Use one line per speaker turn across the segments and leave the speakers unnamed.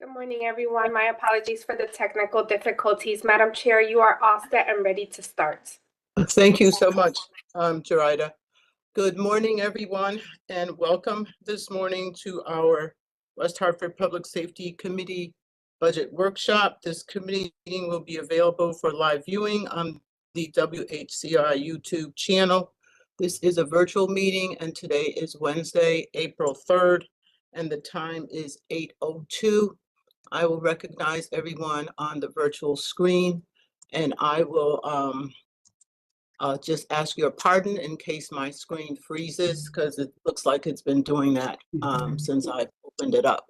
Good morning, everyone. My apologies for the technical difficulties. Madam Chair, you are all set and ready to start.
Thank you so much, Jarida. Good morning, everyone, and welcome this morning to our West Hartford Public Safety Committee Budget Workshop. This committee meeting will be available for live viewing on the WHCI YouTube channel. This is a virtual meeting, and today is Wednesday, April 3rd, and the time is 8:02. I will recognize everyone on the virtual screen, and I will just ask your pardon in case my screen freezes, because it looks like it's been doing that since I opened it up.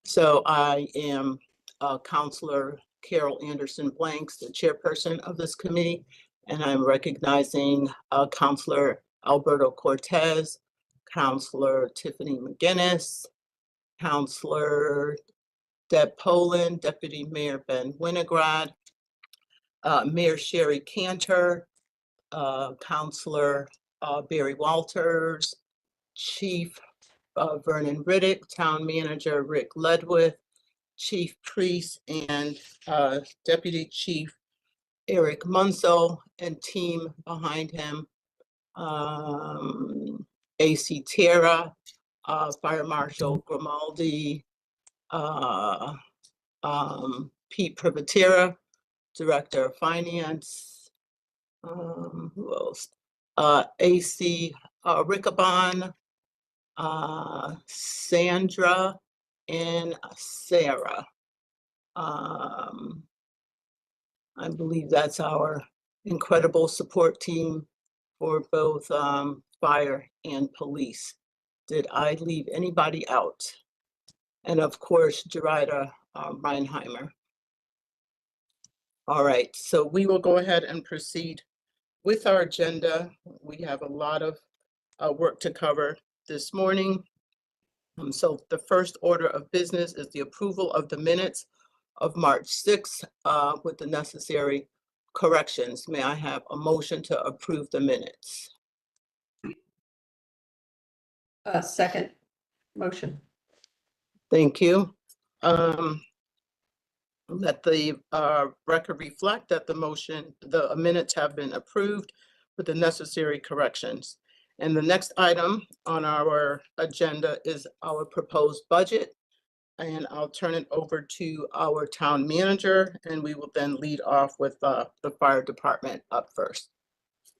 So I am Counselor Carol Anderson Blanks, the chairperson of this committee, and I'm recognizing Counselor Alberto Cortez, Counselor Tiffany McGinnis, Counselor Deb Poland, Deputy Mayor Ben Winograd, Mayor Sherry Cantor, Counselor Barry Walters, Chief Vernon Riddick, Town Manager Rick Ledwith, Chief Priest and Deputy Chief Eric Munsell, and team behind him, AC Terra, Fire Marshal Grimaldi, Pete Privatera, Director of Finance, who else? AC Rickabon, Sandra, and Sarah. I believe that's our incredible support team for both fire and police. Did I leave anybody out? And of course, Jarida Reinheimer. All right, so we will go ahead and proceed with our agenda. We have a lot of work to cover this morning. So the first order of business is the approval of the minutes of March 6th with the necessary corrections. May I have a motion to approve the minutes?
Second motion.
Thank you. Let the record reflect that the minutes have been approved with the necessary corrections. And the next item on our agenda is our proposed budget. And I'll turn it over to our town manager, and we will then lead off with the fire department up first.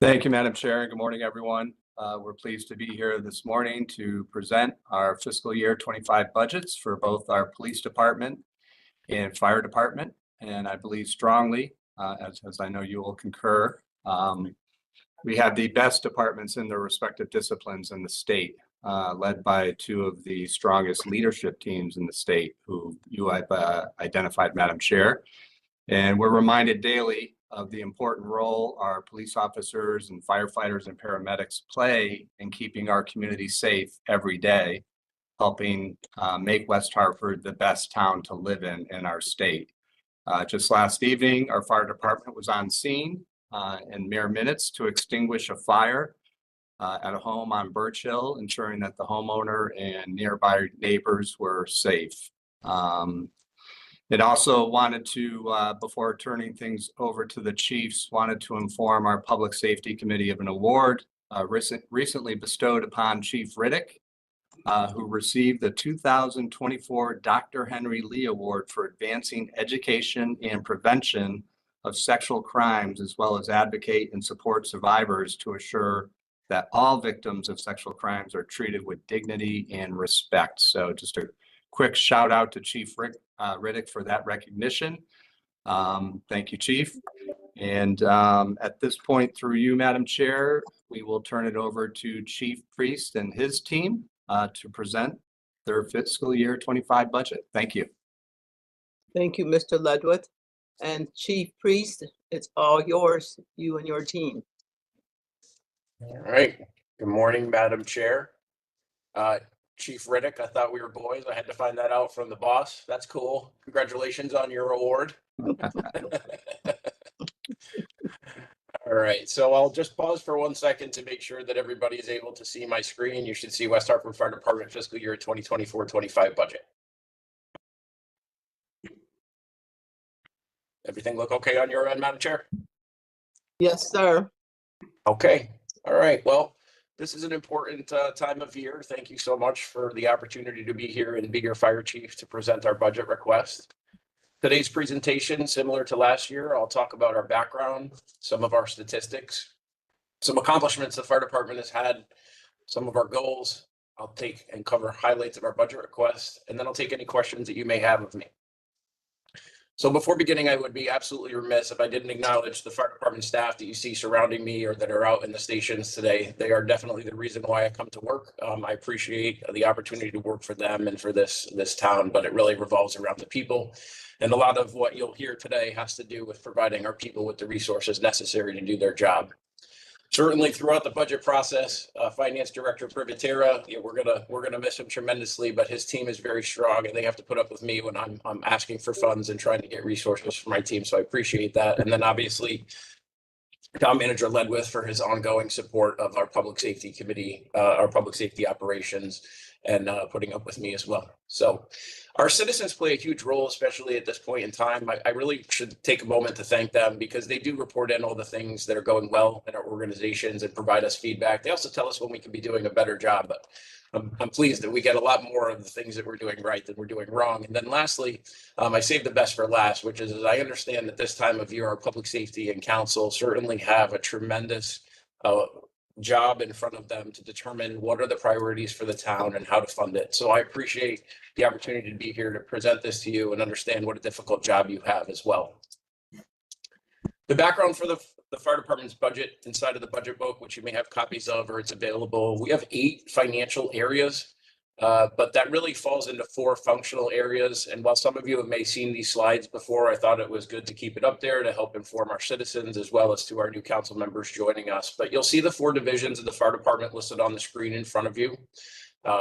Thank you, Madam Chair. Good morning, everyone. We're pleased to be here this morning to present our fiscal year 25 budgets for both our police department and fire department. And I believe strongly, as I know you will concur, we have the best departments in their respective disciplines in the state, led by two of the strongest leadership teams in the state who you have identified, Madam Chair. And we're reminded daily of the important role our police officers and firefighters and paramedics play in keeping our community safe every day, helping make West Hartford the best town to live in our state. Just last evening, our fire department was on scene in mere minutes to extinguish a fire at a home on Birch Hill, ensuring that the homeowner and nearby neighbors were safe. It also wanted to, before turning things over to the chiefs, wanted to inform our Public Safety Committee of an award recently bestowed upon Chief Riddick, who received the 2024 Dr. Henry Lee Award for advancing education and prevention of sexual crimes, as well as advocate and support survivors to assure that all victims of sexual crimes are treated with dignity and respect. So just a quick shout out to Chief Riddick for that recognition. Thank you, Chief. And at this point, through you, Madam Chair, we will turn it over to Chief Priest and his team to present their fiscal year 25 budget. Thank you.
Thank you, Mr. Ledwith. And Chief Priest, it's all yours, you and your team.
All right. Good morning, Madam Chair. Chief Riddick, I thought we were boys. I had to find that out from the boss. That's cool. Congratulations on your award. All right, so I'll just pause for 1 second to make sure that everybody is able to see my screen. You should see West Hartford Fire Department fiscal year 2024-25 budget. Everything look okay on your end, Madam Chair?
Yes, sir.
Okay, all right. Well, this is an important time of year. Thank you so much for the opportunity to be here and be your fire chief to present our budget request. Today's presentation, similar to last year, I'll talk about our background, some of our statistics, some accomplishments the fire department has had, some of our goals. I'll take and cover highlights of our budget request, and then I'll take any questions that you may have of me. So before beginning, I would be absolutely remiss if I didn't acknowledge the fire department staff that you see surrounding me or that are out in the stations today. They are definitely the reason why I come to work. I appreciate the opportunity to work for them and for this town, but it really revolves around the people. And a lot of what you'll hear today has to do with providing our people with the resources necessary to do their job. Certainly throughout the budget process, Finance Director Privatera, we're gonna miss him tremendously, but his team is very strong and they have to put up with me when I'm asking for funds and trying to get resources for my team. So I appreciate that. And then obviously, Town Manager Ledwith for his ongoing support of our Public Safety Committee, our Public Safety Operations, and putting up with me as well. So our citizens play a huge role, especially at this point in time. I really should take a moment to thank them because they do report in all the things that are going well in our organizations and provide us feedback. They also tell us when we can be doing a better job, but I'm pleased that we get a lot more of the things that we're doing right than we're doing wrong. And then lastly, I saved the best for last, which is I understand that this time of year, our public safety and council certainly have a tremendous job in front of them to determine what are the priorities for the town and how to fund it. So I appreciate the opportunity to be here to present this to you and understand what a difficult job you have as well. The background for the fire department's budget inside of the budget book, which you may have copies of or it's available. We have 8 financial areas, but that really falls into 4 functional areas. And while some of you have may seen these slides before, I thought it was good to keep it up there to help inform our citizens as well as to our new council members joining us. But you'll see the 4 divisions of the fire department listed on the screen in front of you.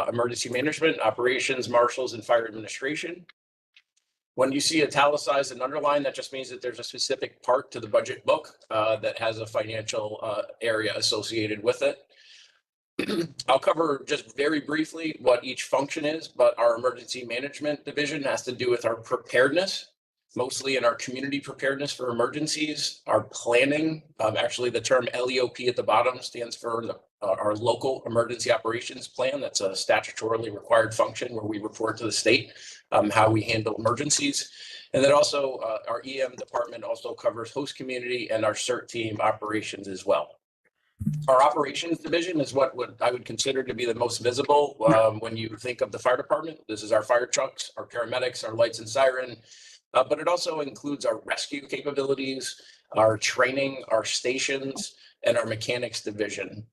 Emergency management, operations, marshals, and fire administration. When you see italicized and underlined, that just means that there's a specific part to the budget book that has a financial area associated with it. I'll cover just very briefly what each function is, but our emergency management division has to do with our preparedness, mostly in our community preparedness for emergencies, our planning. Actually, the term LEOP at the bottom stands for our local emergency operations plan. That's a statutorily required function where we report to the state how we handle emergencies. And then also our EM department also covers host community and our CERT team operations as well. Our operations division is what I would consider to be the most visible when you think of the fire department. This is our fire trucks, our paramedics, our lights and siren, but it also includes our rescue capabilities, our training, our stations, and our mechanics division.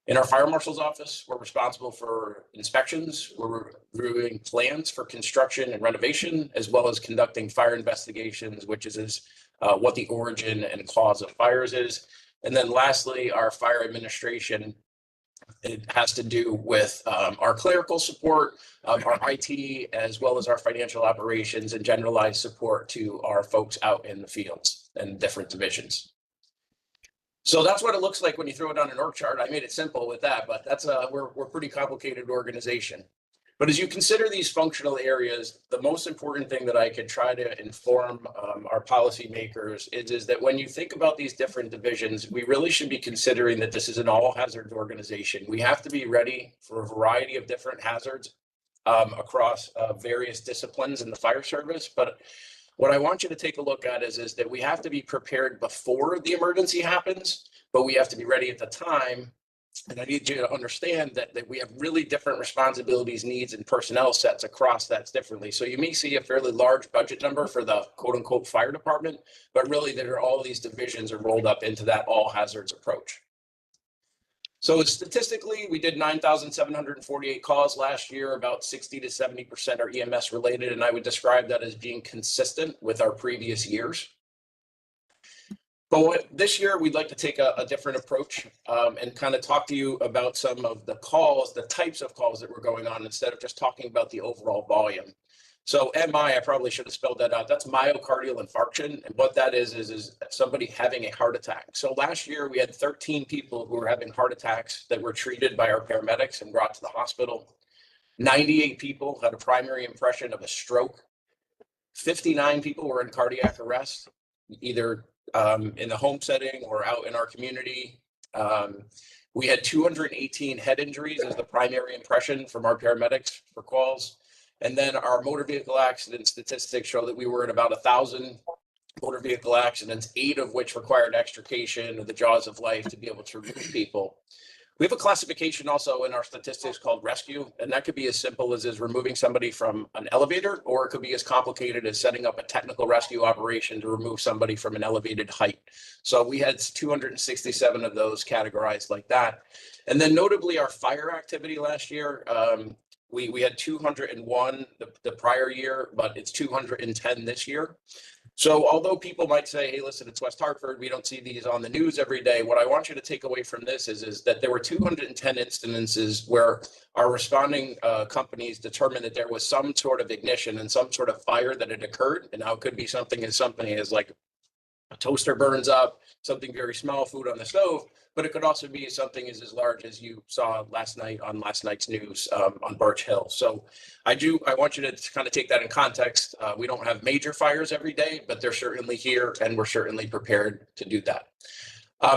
In our fire marshal's office, we're responsible for inspections. We're reviewing plans for construction and renovation, as well as conducting fire investigations, which is what the origin and cause of fires is. And then lastly, our fire administration, it has to do with our clerical support, our IT, as well as our financial operations and generalized support to our folks out in the fields and different divisions. So that's what it looks like when you throw it on an org chart. I made it simple with that, but that's we're a pretty complicated organization. But as you consider these functional areas, the most important thing that I could try to inform our policymakers is that when you think about these different divisions, we really should be considering that this is an all hazards organization. We have to be ready for a variety of different hazards across various disciplines in the fire service. But what I want you to take a look at is that we have to be prepared before the emergency happens, but we have to be ready at the time. And I need you to understand that we have really different responsibilities, needs, and personnel sets across that differently. So you may see a fairly large budget number for the quote unquote fire department, but really there are all these divisions are rolled up into that all hazards approach. So statistically, we did 9,748 calls last year, about 60 to 70% are EMS related, and I would describe that as being consistent with our previous years. But this year, we'd like to take a different approach and kind of talk to you about some of the calls, the types of calls that were going on instead of just talking about the overall volume. So MI, I probably should have spelled that out. That's myocardial infarction. And what that is somebody having a heart attack. So last year we had 13 people who were having heart attacks that were treated by our paramedics and brought to the hospital. 98 people had a primary impression of a stroke. 59 people were in cardiac arrest, either in the home setting or out in our community. We had 218 head injuries as the primary impression from our paramedics for calls. And then our motor vehicle accident statistics show that we were at about 1,000 motor vehicle accidents, 8 of which required extrication of the jaws of life to be able to remove people. We have a classification also in our statistics called rescue, and that could be as simple as removing somebody from an elevator, or it could be as complicated as setting up a technical rescue operation to remove somebody from an elevated height. So we had 267 of those categorized like that. And then notably our fire activity last year, we had 201 the prior year, but it's 210 this year. So although people might say, hey, listen, it's West Hartford, we don't see these on the news every day. What I want you to take away from this is that there were 210 instances where our responding companies determined that there was some sort of ignition and some sort of fire that had occurred. And now it could be something as like a toaster burns up, something very small, food on the stove, but it could also be something as large as you saw last night on last night's news on Birch Hill. So I want you to kind of take that in context. We don't have major fires every day, but they're certainly here, and we're certainly prepared to do that.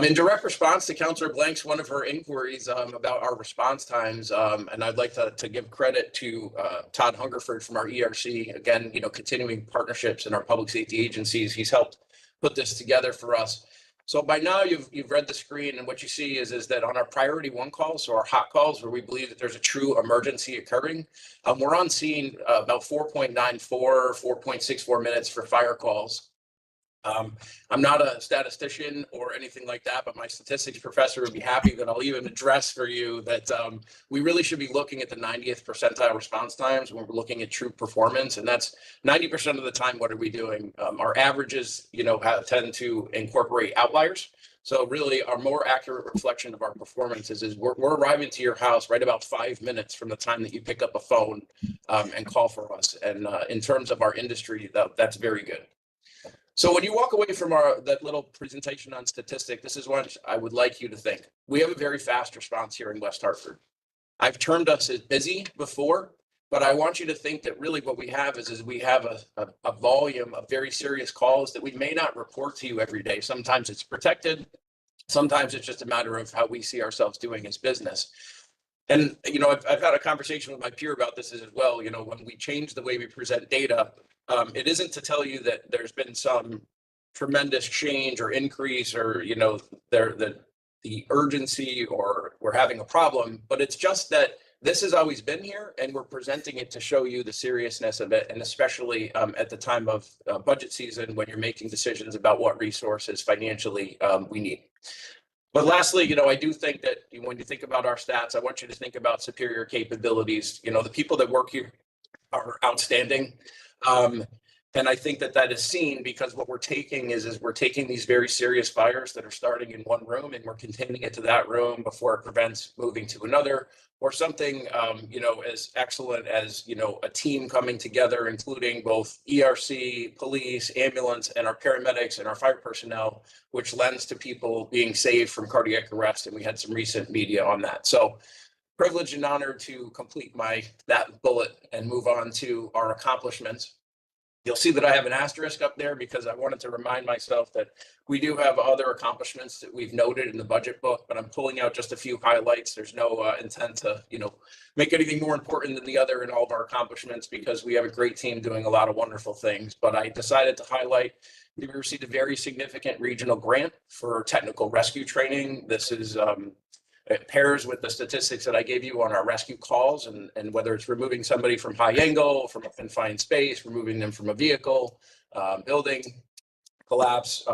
In direct response to Councilor Blank's one of her inquiries about our response times, and I'd like to give credit to Todd Hungerford from our ERC, again, continuing partnerships in our public safety agencies. He's helped put this together for us. So by now you've read the screen, and what you see is that on our priority 1 calls, so our hot calls where we believe that there's a true emergency occurring, we're on scene about 4.94, 4.64 minutes for fire calls. I'm not a statistician or anything like that, but my statistics professor would be happy that I'll even address for you that we really should be looking at the 90th percentile response times when we're looking at true performance. And that's 90% of the time, what are we doing? Our averages, tend to incorporate outliers. So really our more accurate reflection of our performances is we're arriving to your house right about 5 minutes from the time that you pick up a phone and call for us. And in terms of our industry, that's very good. So when you walk away from that little presentation on statistic, this is what I would like you to think. We have a very fast response here in West Hartford. I've termed us as busy before, but I want you to think that really what we have is we have a volume of very serious calls that we may not report to you every day. Sometimes it's protected. Sometimes it's just a matter of how we see ourselves doing as business. And, I've had a conversation with my peer about this as well. When we change the way we present data, it isn't to tell you that there's been some tremendous change or increase or, the urgency or we're having a problem, but it's just that this has always been here and we're presenting it to show you the seriousness of it. And especially at the time of budget season, when you're making decisions about what resources financially we need. But lastly, I do think that when you think about our stats, I want you to think about superior capabilities. The people that work here are outstanding. And I think that is seen because what we're taking is we're taking these very serious fires that are starting in one room and we're containing it to that room before it prevents moving to another, or something, as excellent as, a team coming together, including both ERC, police, ambulance, and our paramedics and our fire personnel, which lends to people being saved from cardiac arrest. And we had some recent media on that. So privileged and honored to complete that bullet and move on to our accomplishments. You'll see that I have an asterisk up there because I wanted to remind myself that we do have other accomplishments that we've noted in the budget book, but I'm pulling out just a few highlights. There's no intent to, make anything more important than the other in all of our accomplishments because we have a great team doing a lot of wonderful things. But I decided to highlight that we received a very significant regional grant for technical rescue training. This is it pairs with the statistics that I gave you on our rescue calls and whether it's removing somebody from high angle, from a confined space, removing them from a vehicle, building collapse,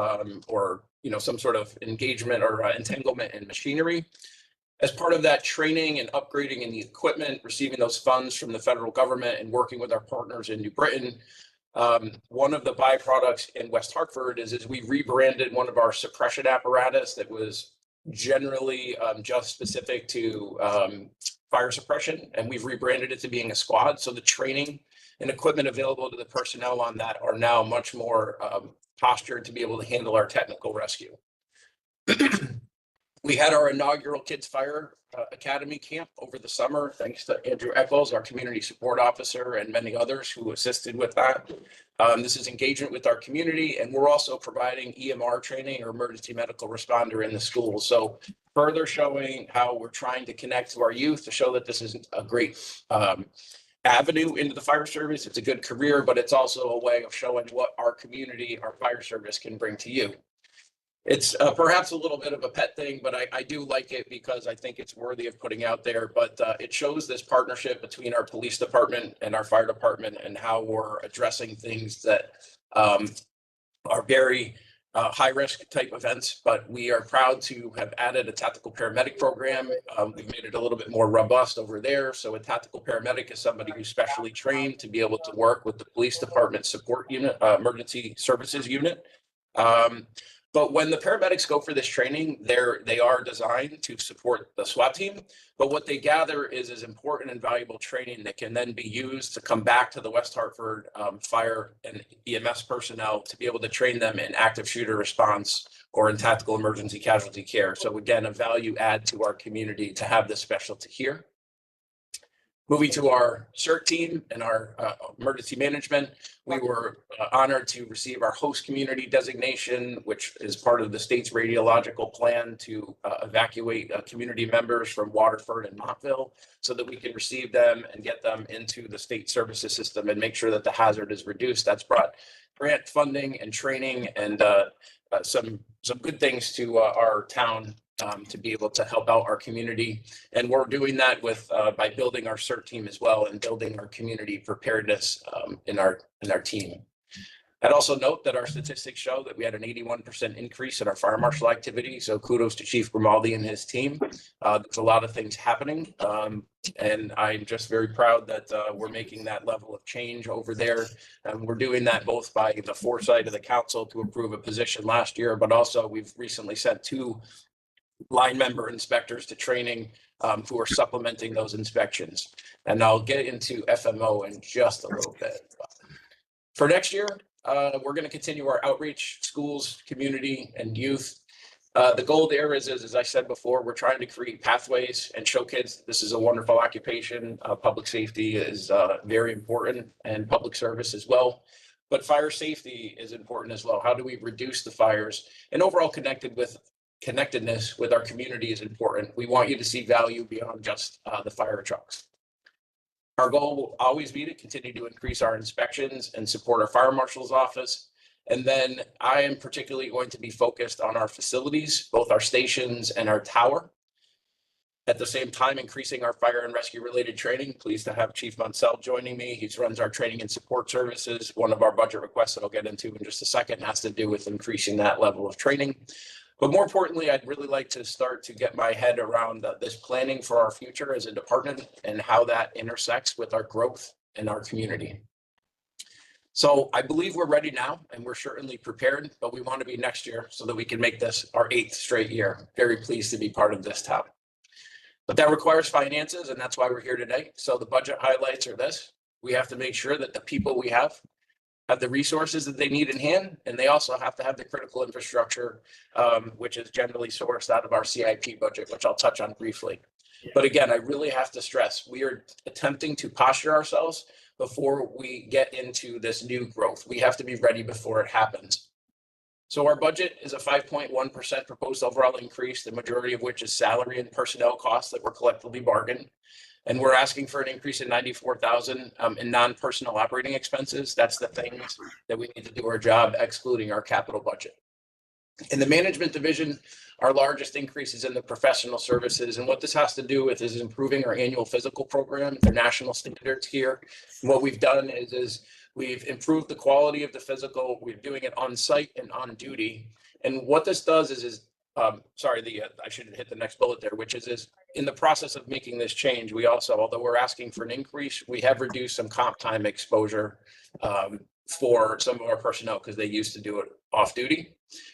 or some sort of engagement or entanglement in machinery. As part of that training and upgrading in the equipment, receiving those funds from the federal government and working with our partners in New Britain, one of the byproducts in West Hartford is we rebranded one of our suppression apparatus that was generally just specific to fire suppression, and we've rebranded it to being a squad. So the training and equipment available to the personnel on that are now much more postured to be able to handle our technical rescue. We had our inaugural Kids Fire Academy camp over the summer, thanks to Andrew Eccles, our community support officer, and many others who assisted with that. This is engagement with our community, and we're also providing EMR training or emergency medical responder in the schools. So further showing how we're trying to connect to our youth to show that this is a great avenue into the fire service. It's a good career, but it's also a way of showing what our community, our fire service can bring to you. It's perhaps a little bit of a pet thing, but I do like it because I think it's worthy of putting out there. But it shows this partnership between our police department and our fire department and how we're addressing things that are very high risk type events. But we are proud to have added a tactical paramedic program. We've made it a little bit more robust over there. So a tactical paramedic is somebody who's specially trained to be able to work with the police department support unit, emergency services unit. But when the paramedics go for this training, they are designed to support the SWAT team. But what they gather is important and valuable training that can then be used to come back to the West Hartford fire and EMS personnel to be able to train them in active shooter response or in tactical emergency casualty care. So again, a value add to our community to have this specialty here. Moving to our CERT team and our emergency management, we were honored to receive our host community designation, which is part of the state's radiological plan to evacuate community members from Waterford and Montville so that we can receive them and get them into the state services system and make sure that the hazard is reduced. That's brought grant funding and training and some good things to our town to be able to help out our community. And we're doing that with by building our CERT team as well and building our community preparedness in our team. I'd also note that our statistics show that we had an 81% increase in our fire marshal activity. So kudos to Chief Grimaldi and his team. There's a lot of things happening. And I'm just very proud that we're making that level of change over there. And we're doing that both by the foresight of the council to approve a position last year, but also we've recently sent 2 line member inspectors to training who are supplementing those inspections. And I'll get into FMO in just a little bit. For next year, we're going to continue our outreach, schools, community, and youth. The goal there is, as I said before, we're trying to create pathways and show kids this is a wonderful occupation. Public safety is very important and public service as well. But fire safety is important as well. How do we reduce the fires? And overall connectedness with our community is important. We want you to see value beyond just the fire trucks. Our goal will always be to continue to increase our inspections and support our fire marshal's office. And then I am particularly going to be focused on our facilities, both our stations and our tower. At the same time, increasing our fire and rescue related training. Pleased to have Chief Munsell joining me. He runs our training and support services. One of our budget requests that I'll get into in just a second has to do with increasing that level of training. But more importantly, I'd really like to start to get my head around this planning for our future as a department and how that intersects with our growth in our community. So I believe we're ready now and we're certainly prepared, but we want to be next year so that we can make this our 8th straight year. Very pleased to be part of this town. But that requires finances, and that's why we're here today. So the budget highlights are this. We have to make sure that the people we have the resources that they need in hand, and they also have to have the critical infrastructure, which is generally sourced out of our CIP budget, which I'll touch on briefly. But again, I really have to stress, we are attempting to posture ourselves before we get into this new growth. We have to be ready before it happens. So our budget is a 5.1% proposed overall increase, the majority of which is salary and personnel costs that were collectively bargained. And we're asking for an increase in $94,000 in non-personnel operating expenses. That's the things that we need to do our job, excluding our capital budget. In the management division, our largest increase is in the professional services. And what this has to do with is improving our annual physical program, the national standards here. And what we've done is we've improved the quality of the physical. We're doing it on site and on duty. And what this does I should hit the next bullet there, which is in the process of making this change, we also, although we're asking for an increase, we have reduced some comp time exposure for some of our personnel because they used to do it off duty.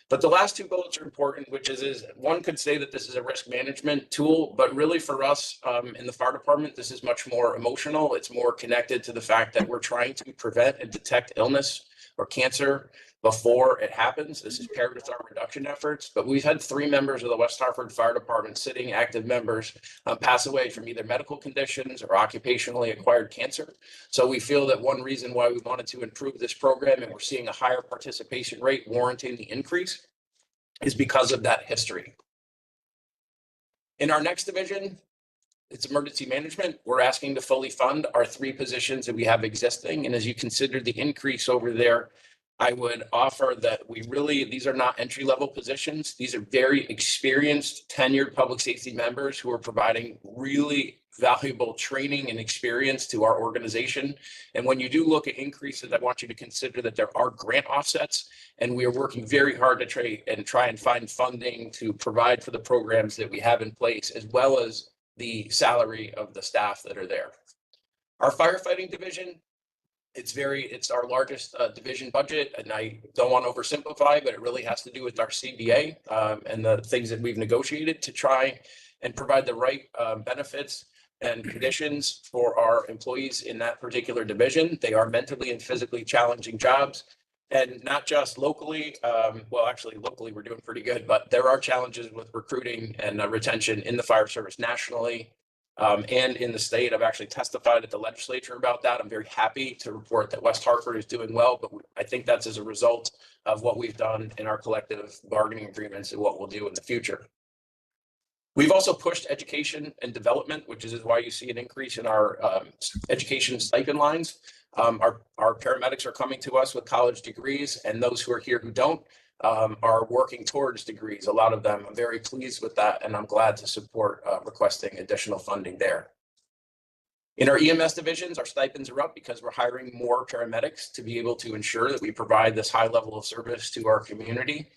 But the last 2 bullets are important, which is one could say that this is a risk management tool, but really for us in the fire department, this is much more emotional. It's more connected to the fact that we're trying to prevent and detect illness or cancer before it happens. This is paired with our reduction efforts, but we've had 3 members of the West Hartford Fire Department, sitting active members, pass away from either medical conditions or occupationally acquired cancer. So we feel that one reason why we wanted to improve this program, and we're seeing a higher participation rate warranting the increase, is because of that history. In our next division, it's emergency management. We're asking to fully fund our 3 positions that we have existing. And as you consider the increase over there, I would offer that these are not entry-level positions. These are very experienced, tenured public safety members who are providing really valuable training and experience to our organization. And when you do look at increases, I want you to consider that there are grant offsets, and we are working very hard to try and find funding to provide for the programs that we have in place, as well as the salary of the staff that are there. Our firefighting division, it's our largest division budget, and I don't want to oversimplify, but it really has to do with our CBA and the things that we've negotiated to try and provide the right benefits and conditions for our employees in that particular division. They are mentally and physically challenging jobs, and not just locally. Well, actually, locally we're doing pretty good, but there are challenges with recruiting and retention in the fire service nationally. And in the state. I've actually testified at the legislature about that. I'm very happy to report that West Hartford is doing well, but I think that's as a result of what we've done in our collective bargaining agreements and what we'll do in the future. We've also pushed education and development, which is why you see an increase in our education stipend lines. Our paramedics are coming to us with college degrees, and those who are here who don't are working towards degrees. A lot of them. I'm very pleased with that, and I'm glad to support requesting additional funding there. In our EMS divisions, our stipends are up because we're hiring more paramedics to be able to ensure that we provide this high level of service to our community.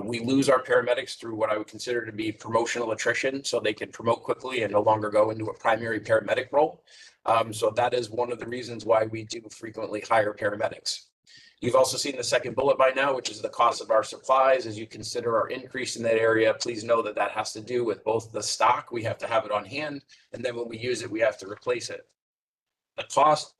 We lose our paramedics through what I would consider to be promotional attrition, so they can promote quickly and no longer go into a primary paramedic role. So that is one of the reasons why we do frequently hire paramedics. You've also seen the second bullet by now, which is the cost of our supplies. As you consider our increase in that area, please know that that has to do with both the stock, we have to have it on hand, and then when we use it, we have to replace it. The cost,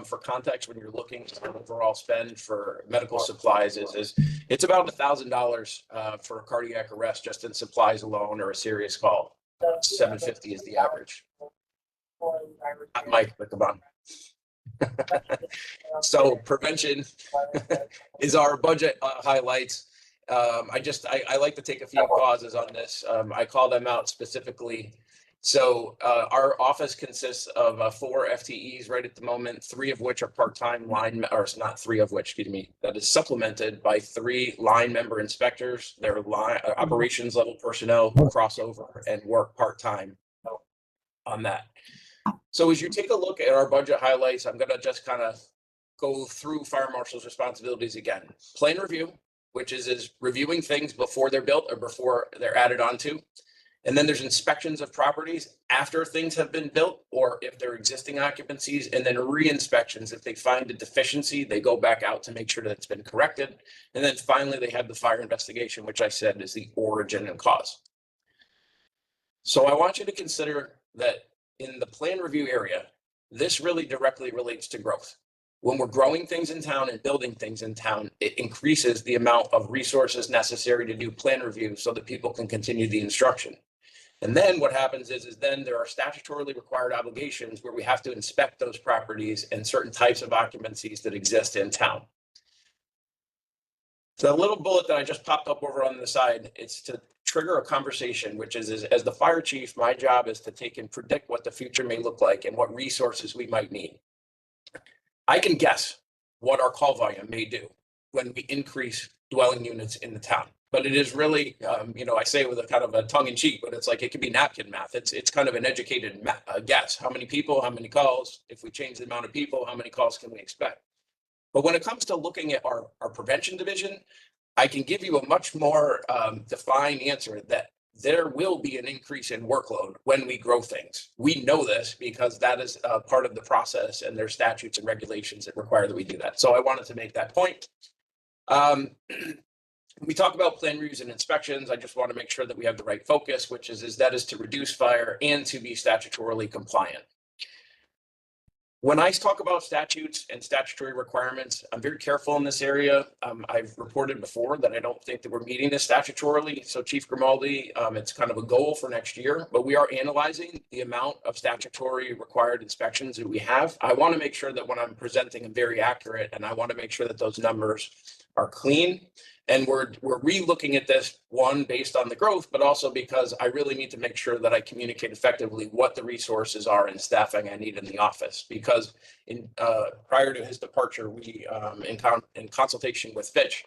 for context, when you're looking at overall spend for medical supplies is it's about $1,000 for a cardiac arrest just in supplies alone, or a serious call. $750 is the average. Mike, come on. So prevention is our budget highlights. I like to take a few pauses on this. I call them out specifically. So our office consists of 4 FTEs right at the moment, 3 of which are part-time line, or not 3 of which, excuse me, that is supplemented by 3 line member inspectors. They're operations level personnel who cross over and work part-time on that. So as you take a look at our budget highlights, I'm going to just kind of go through fire marshal's responsibilities again. Plan review, which is reviewing things before they're built or before they're added onto. And then there's inspections of properties after things have been built or if they're existing occupancies, and then re-inspections. If they find a deficiency, they go back out to make sure that it's been corrected. And then finally, they have the fire investigation, which I said is the origin and cause. So I want you to consider that in the plan review area, this really directly relates to growth. When we're growing things in town and building things in town, it increases the amount of resources necessary to do plan review so that people can continue the instruction. And then what happens is then there are statutorily required obligations where we have to inspect those properties and certain types of occupancies that exist in town. So the little bullet that I just popped up over on the side, it's to trigger a conversation, which is as the fire chief, my job is to take and predict what the future may look like and what resources we might need. I can guess what our call volume may do when we increase dwelling units in the town. But it is really, I say it with a kind of a tongue in cheek, but it's like it could be napkin math. It's kind of an educated guess. How many people, how many calls? If we change the amount of people, how many calls can we expect? But when it comes to looking at our prevention division, I can give you a much more defined answer that there will be an increase in workload when we grow things. We know this because that is part of the process, and there's statutes and regulations that require that we do that. So I wanted to make that point. We talk about plan reviews and inspections. I just want to make sure that we have the right focus, which is to reduce fire and to be statutorily compliant. When I talk about statutes and statutory requirements, I'm very careful in this area. I've reported before that I don't think that we're meeting this statutorily. So Chief Grimaldi, it's kind of a goal for next year, but we are analyzing the amount of statutory required inspections that we have. I want to make sure that when I'm presenting, I'm very accurate, and I want to make sure that those numbers are clean. And we're re-looking at this, one, based on the growth, but also because I really need to make sure that I communicate effectively what the resources are and staffing I need in the office. Because prior to his departure, we, in consultation with Fitch,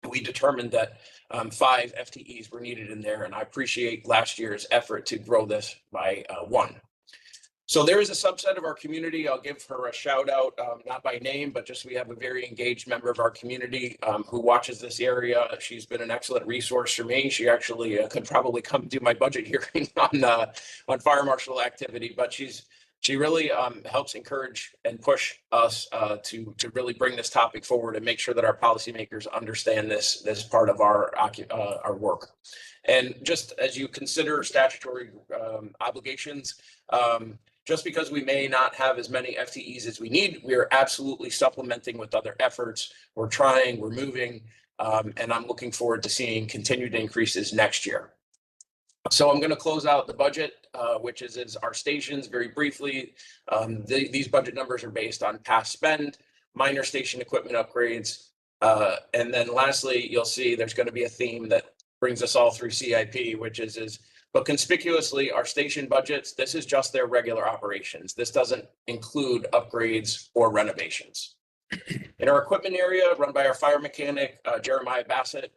we determined that 5 FTEs were needed in there. And I appreciate last year's effort to grow this by 1. So there is a subset of our community. I'll give her a shout out, not by name, but just we have a very engaged member of our community who watches this area. She's been an excellent resource for me. She actually could probably come do my budget hearing on fire marshal activity, but she really helps encourage and push us to really bring this topic forward and make sure that our policymakers understand this part of our work. And just as you consider statutory obligations, just because we may not have as many FTEs as we need, we are absolutely supplementing with other efforts. We're trying, we're moving, and I'm looking forward to seeing continued increases next year. So I'm going to close out the budget, which is our stations very briefly. These budget numbers are based on past spend, minor station equipment upgrades, and then lastly, you'll see there's going to be a theme that brings us all through CIP, which is but conspicuously, our station budgets, this is just their regular operations. This doesn't include upgrades or renovations. In our equipment area, run by our fire mechanic, Jeremiah Bassett,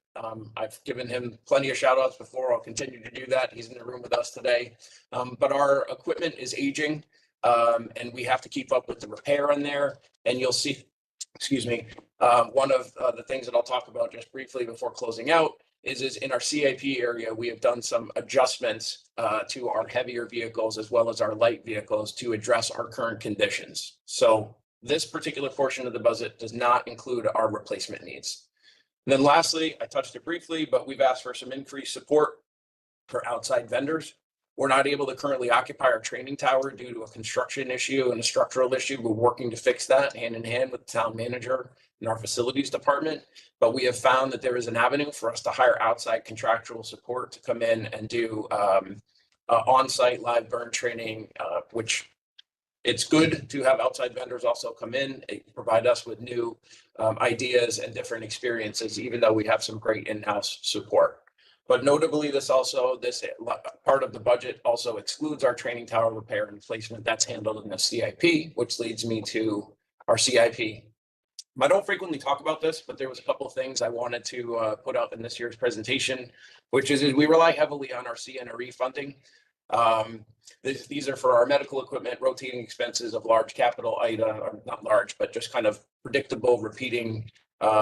I've given him plenty of shout outs before. I'll continue to do that. He's in the room with us today. But our equipment is aging, and we have to keep up with the repair in there. And you'll see, excuse me, one of the things that I'll talk about just briefly before closing out is in our CIP area, we have done some adjustments to our heavier vehicles as well as our light vehicles to address our current conditions. So this particular portion of the budget does not include our replacement needs. And then lastly, I touched it briefly, but we've asked for some increased support for outside vendors. We're not able to currently occupy our training tower due to a construction issue and a structural issue. We're working to fix that hand in hand with the town manager and our facilities department. But we have found that there is an avenue for us to hire outside contractual support to come in and do on-site live burn training, which it's good to have outside vendors also come in, provide us with new ideas and different experiences, even though we have some great in-house support. But notably, this part of the budget also excludes our training tower repair and replacement. That's handled in the CIP, which leads me to our CIP. I don't frequently talk about this, but there was a couple of things I wanted to put out in this year's presentation, which is we rely heavily on our CNRE funding. These are for our medical equipment, rotating expenses of large capital item, or not large, but just kind of predictable repeating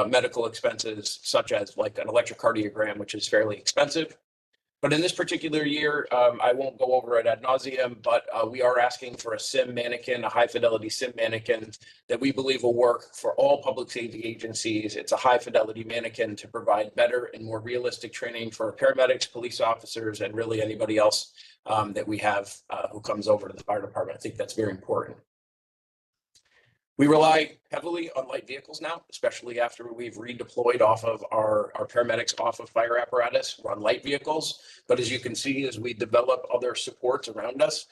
medical expenses, such as like an electrocardiogram, which is fairly expensive. But in this particular year, I won't go over it ad nauseum, but we are asking for a sim mannequin, a high fidelity sim mannequin that we believe will work for all public safety agencies. It's a high fidelity mannequin to provide better and more realistic training for paramedics, police officers, and really anybody else that we have who comes over to the fire department. I think that's very important. We rely heavily on light vehicles now, especially after we've redeployed off of our paramedics off of fire apparatus. We're on light vehicles, but as you can see, as we develop other supports around us,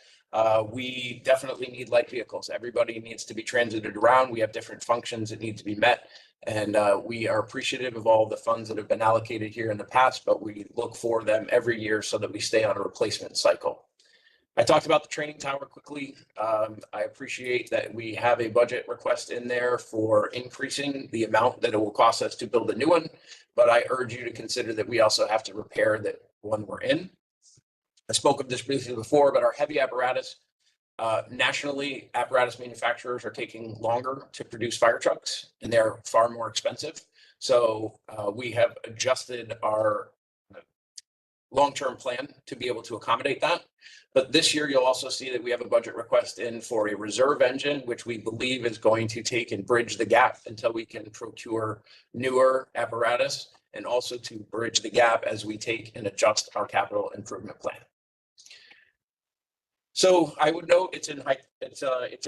we definitely need light vehicles. Everybody needs to be transited around. We have different functions that need to be met, and we are appreciative of all the funds that have been allocated here in the past, but we look for them every year so that we stay on a replacement cycle. I talked about the training tower quickly. I appreciate that we have a budget request in there for increasing the amount that it will cost us to build a new one, but I urge you to consider that we also have to repair the one we're in. I spoke of this briefly before, but our heavy apparatus, nationally, apparatus manufacturers are taking longer to produce fire trucks, and they're far more expensive. So we have adjusted our long-term plan to be able to accommodate that. But this year, you'll also see that we have a budget request in for a reserve engine, which we believe is going to take and bridge the gap until we can procure newer apparatus, and also to bridge the gap as we take and adjust our capital improvement plan. So I would note it's in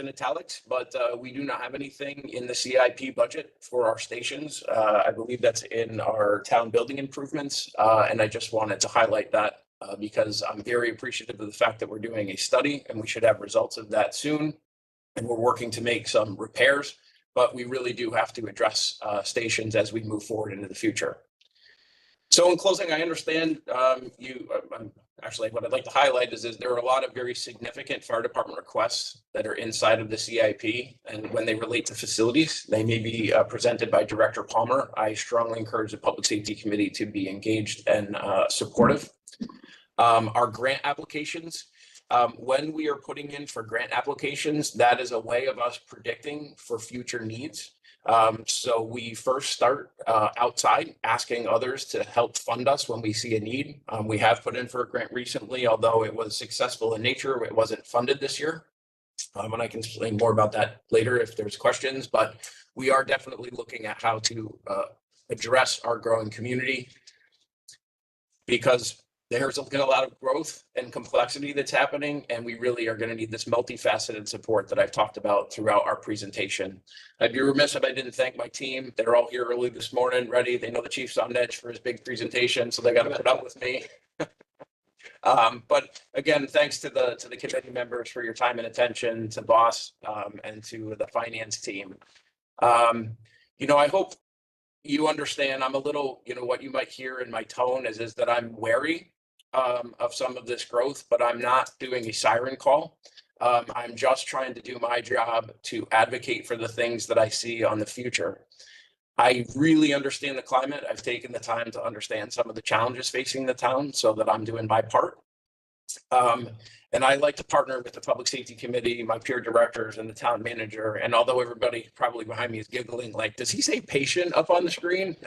italics, but we do not have anything in the CIP budget for our stations. I believe that's in our town building improvements. And I just wanted to highlight that because I'm very appreciative of the fact that we're doing a study and we should have results of that soon. And we're working to make some repairs, but we really do have to address stations as we move forward into the future. So in closing, I understand actually what I'd like to highlight is there are a lot of very significant fire department requests that are inside of the CIP. And when they relate to facilities, they may be presented by Director Palmer. I strongly encourage the Public Safety Committee to be engaged and supportive. Our grant applications, when we are putting in for grant applications, that is a way of us predicting for future needs. So we first start outside asking others to help fund us when we see a need. We have put in for a grant recently, although it was successful in nature, it wasn't funded this year. And I can explain more about that later if there's questions, but we are definitely looking at how to address our growing community because there's a lot of growth and complexity that's happening, and we really are going to need this multifaceted support that I've talked about throughout our presentation. I'd be remiss if I didn't thank my team. They're all here early this morning, ready. They know the chief's on edge for his big presentation, so they got to put up with me. But again, thanks to the committee members for your time and attention, to boss and to the finance team. I hope you understand. I'm a little, what you might hear in my tone is that I'm wary of some of this growth, but I'm not doing a siren call. I'm just trying to do my job to advocate for the things that I see on the future. I really understand the climate. I've taken the time to understand some of the challenges facing the town so that I'm doing my part. And I like to partner with the Public Safety Committee, my peer directors, and the town manager. And although everybody probably behind me is giggling, like, does he say patient up on the screen?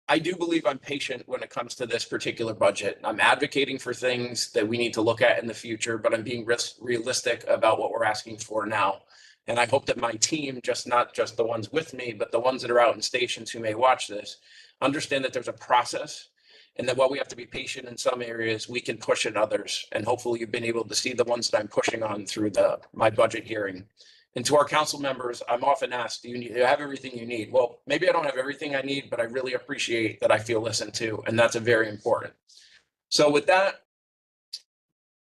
I do believe I'm patient when it comes to this particular budget. I'm advocating for things that we need to look at in the future, but I'm being realistic about what we're asking for now. And I hope that my team, not just the ones with me, but the ones that are out in stations who may watch this, understand that there's a process and that while we have to be patient in some areas, we can push in others. And hopefully you've been able to see the ones that I'm pushing on through my budget hearing. And to our council members, I'm often asked, do you have everything you need? Well, maybe I don't have everything I need, but I really appreciate that I feel listened to, and that's very important. So with that,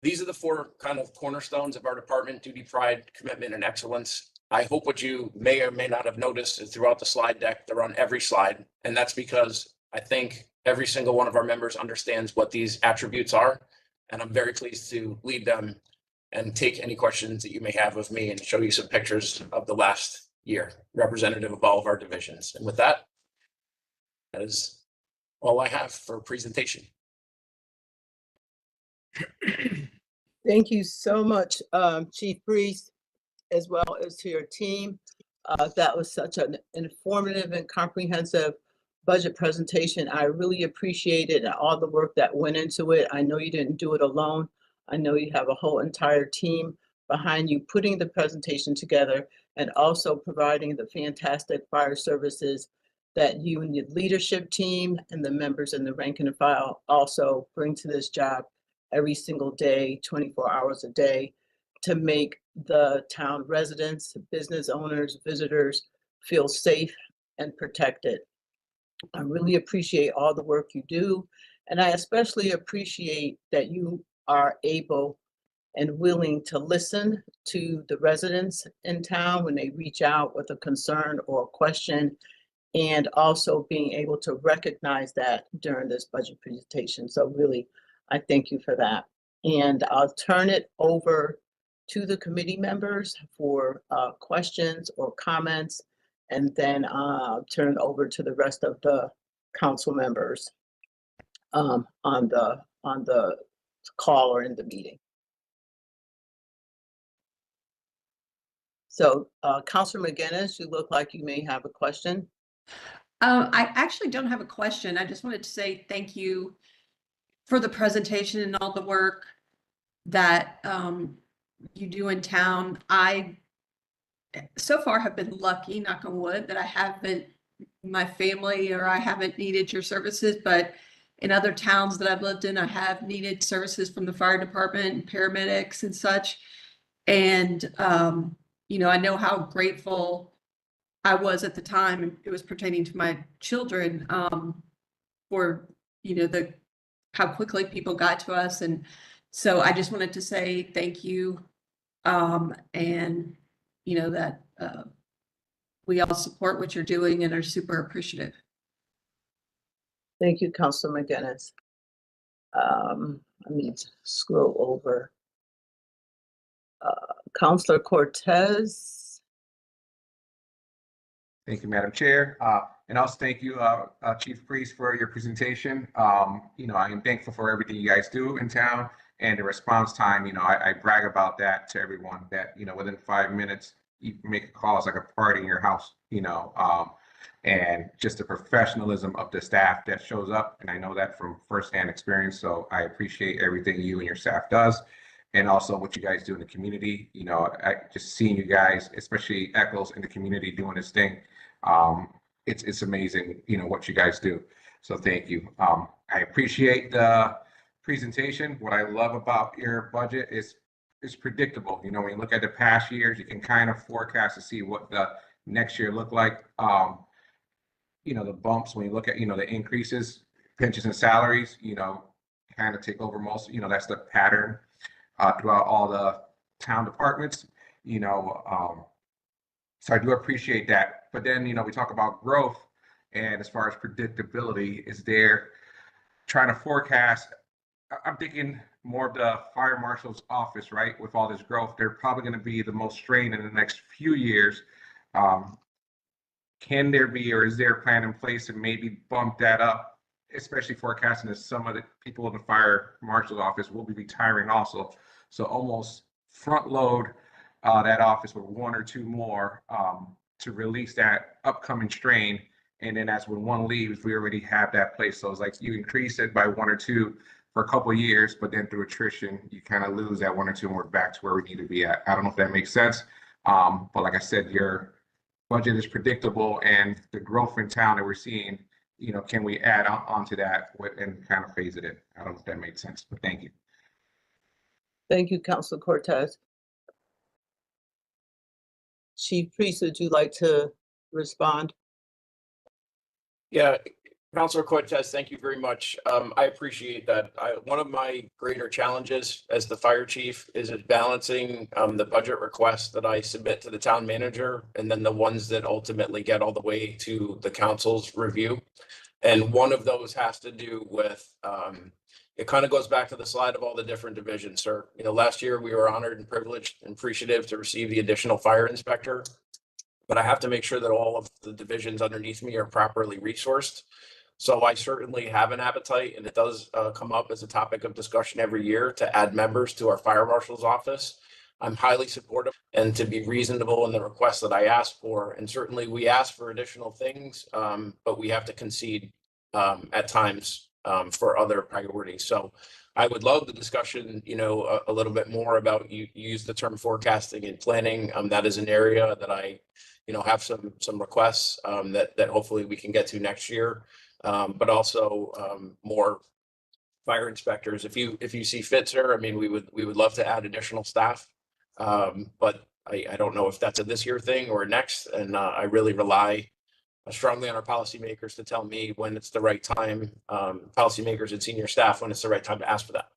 these are the 4 kind of cornerstones of our department: duty, pride, commitment, and excellence. I hope what you may or may not have noticed is throughout the slide deck, they're on every slide. And that's because I think every single one of our members understands what these attributes are. And I'm very pleased to lead them and take any questions that you may have of me and show you some pictures of the last year, representative of all of our divisions. And with that, that is all I have for presentation.
Thank you so much, Chief Brees, as well as to your team. That was such an informative and comprehensive budget presentation. I really appreciate it and all the work that went into it. I know you didn't do it alone. I know you have a whole entire team behind you putting the presentation together and also providing the fantastic fire services that you and your leadership team and the members in the rank and file also bring to this job every single day, 24 hours a day, to make the town residents, business owners, visitors feel safe and protected. I really appreciate all the work you do. And I especially appreciate that you are able and willing to listen to the residents in town when they reach out with a concern or a question, and also being able to recognize that during this budget presentation. So really, I thank you for that. And I'll turn it over to the committee members for questions or comments, and then turn it over to the rest of the council members on the call or in the meeting. So Councilor McGinnis, you look like you may have a question.
I actually don't have a question. I just wanted to say thank you for the presentation and all the work that you do in town. I so far have been lucky, knock on wood, that I haven't, my family or I haven't needed your services, but in other towns that I've lived in, I have needed services from the fire department and paramedics and such. And, you know, I know how grateful I was at the time. It was pertaining to my children, for, you know, how quickly people got to us. And so I just wanted to say thank you. And, you know, that, we all support what you're doing and are super appreciative.
Thank you, Councilor McGinnis. Let me scroll over. Councilor Cortez.
Thank you, Madam Chair. And also thank you, Chief Priest, for your presentation. You know, I am thankful for everything you guys do in town and the response time. You know, I brag about that to everyone that, you know, within 5 minutes, you make a call. It's like a party in your house, you know, and just the professionalism of the staff that shows up. And I know that from firsthand experience. So I appreciate everything you and your staff does. And also what you guys do in the community. You know, I just seeing you guys, especially Echoes in the community doing this thing. It's amazing, you know, what you guys do. So thank you. I appreciate the presentation. What I love about your budget is it's predictable. You know, when you look at the past years, you can kind of forecast to see what the next year look like. You know, the bumps, when you look at, you know, the increases, pensions and salaries, you know, kind of take over most, you know, that's the pattern throughout all the town departments, you know. So I do appreciate that. But then, you know, we talk about growth, and as far as predictability is there, trying to forecast, I'm thinking more of the fire marshal's office, right? With all this growth, they're probably going to be the most strained in the next few years. Can there be, or is there a plan in place to maybe bump that up, especially forecasting that some of the people in the fire marshal's office will be retiring also? So almost front load that office with one or two more to release that upcoming strain. And then as when one leaves, we already have that place. So it's like you increase it by one or two for a couple of years, but then through attrition, you kind of lose that one or two and we're back to where we need to be at. I don't know if that makes sense. But like I said, your budget is predictable, and the growth in town that we're seeing, you know, can we add onto that and kind of phase it in? I don't know if that made sense, but thank you.
Thank you, Councilor Cortez. Chief Priest, would you like to respond?
Yeah, Councilor Cortez, thank you very much. I appreciate that. One of my greater challenges as the fire chief is balancing the budget requests that I submit to the town manager and then the ones that ultimately get all the way to the council's review. And one of those has to do with, it kind of goes back to the slide of all the different divisions, sir. You know, last year we were honored and privileged and appreciative to receive the additional fire inspector. But I have to make sure that all of the divisions underneath me are properly resourced. So I certainly have an appetite, and it does come up as a topic of discussion every year to add members to our fire marshal's office. I'm highly supportive and to be reasonable in the requests that I ask for. And certainly we ask for additional things, but we have to concede at times for other priorities. So I would love the discussion, you know, a little bit more about, you use the term forecasting and planning. That is an area that I, you know, have some requests that hopefully we can get to next year. But also more fire inspectors. If you see fit, sir, I mean, we would love to add additional staff. But I don't know if that's a this year thing or next. And I really rely strongly on our policymakers to tell me when it's the right time, policymakers and senior staff, when it's the right time to ask for that.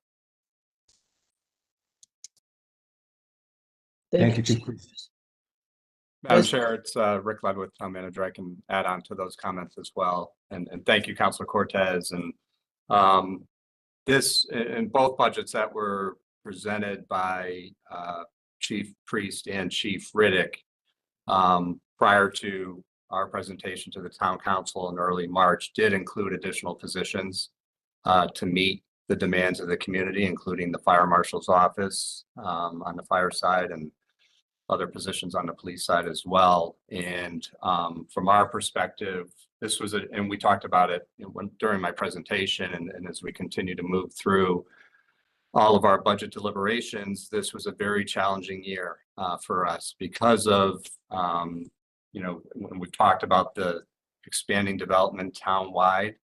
Thank you, Chief Priest.
Madam
Yes.
Chair, it's Rick Ledwith, Town Manager. I can add on to those comments as well. And thank you, Councilor Cortez. And this, in both budgets that were presented by Chief Priest and Chief Riddick prior to our presentation to the Town Council in early March, did include additional positions to meet the demands of the community, including the Fire Marshal's office on the fire side and other positions on the police side as well. And from our perspective, this was and we talked about it during my presentation, and as we continue to move through all of our budget deliberations, this was a very challenging year for us because of, you know, when we talked about the expanding development town-wide,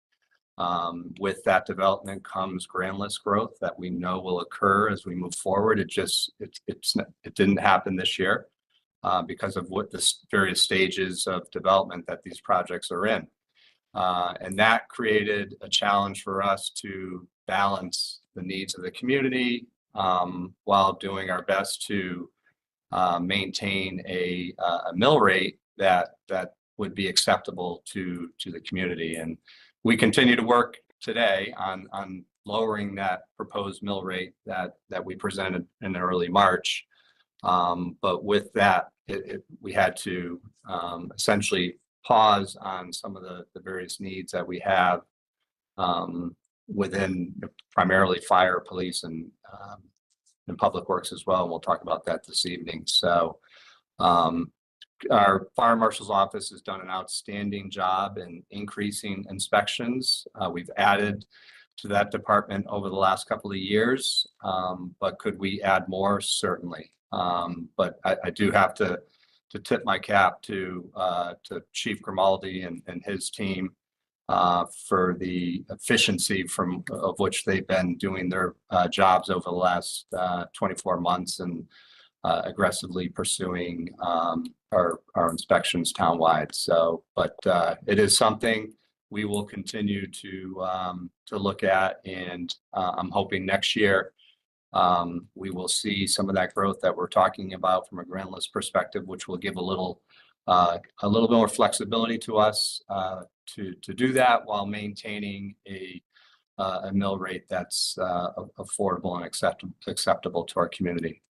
With that development comes grand list growth that we know will occur as we move forward. It didn't happen this year because of what the various stages of development that these projects are in. And that created a challenge for us to balance the needs of the community while doing our best to maintain a mill rate that would be acceptable to the community. And we continue to work today on lowering that proposed mill rate that we presented in early March. But with that, we had to essentially pause on some of the various needs that we have within primarily fire, police, and public works as well. And we'll talk about that this evening. So our fire marshal's office has done an outstanding job in increasing inspections. We've added to that department over the last couple of years, but could we add more? Certainly. But I do have to tip my cap to Chief Grimaldi and his team for the efficiency of which they've been doing their jobs over the last 24 months and aggressively pursuing our inspections townwide. So, but it is something we will continue to look at, and I'm hoping next year we will see some of that growth that we're talking about from a grand list perspective, which will give a little bit more flexibility to us to do that while maintaining a mill rate that's affordable and acceptable to our community.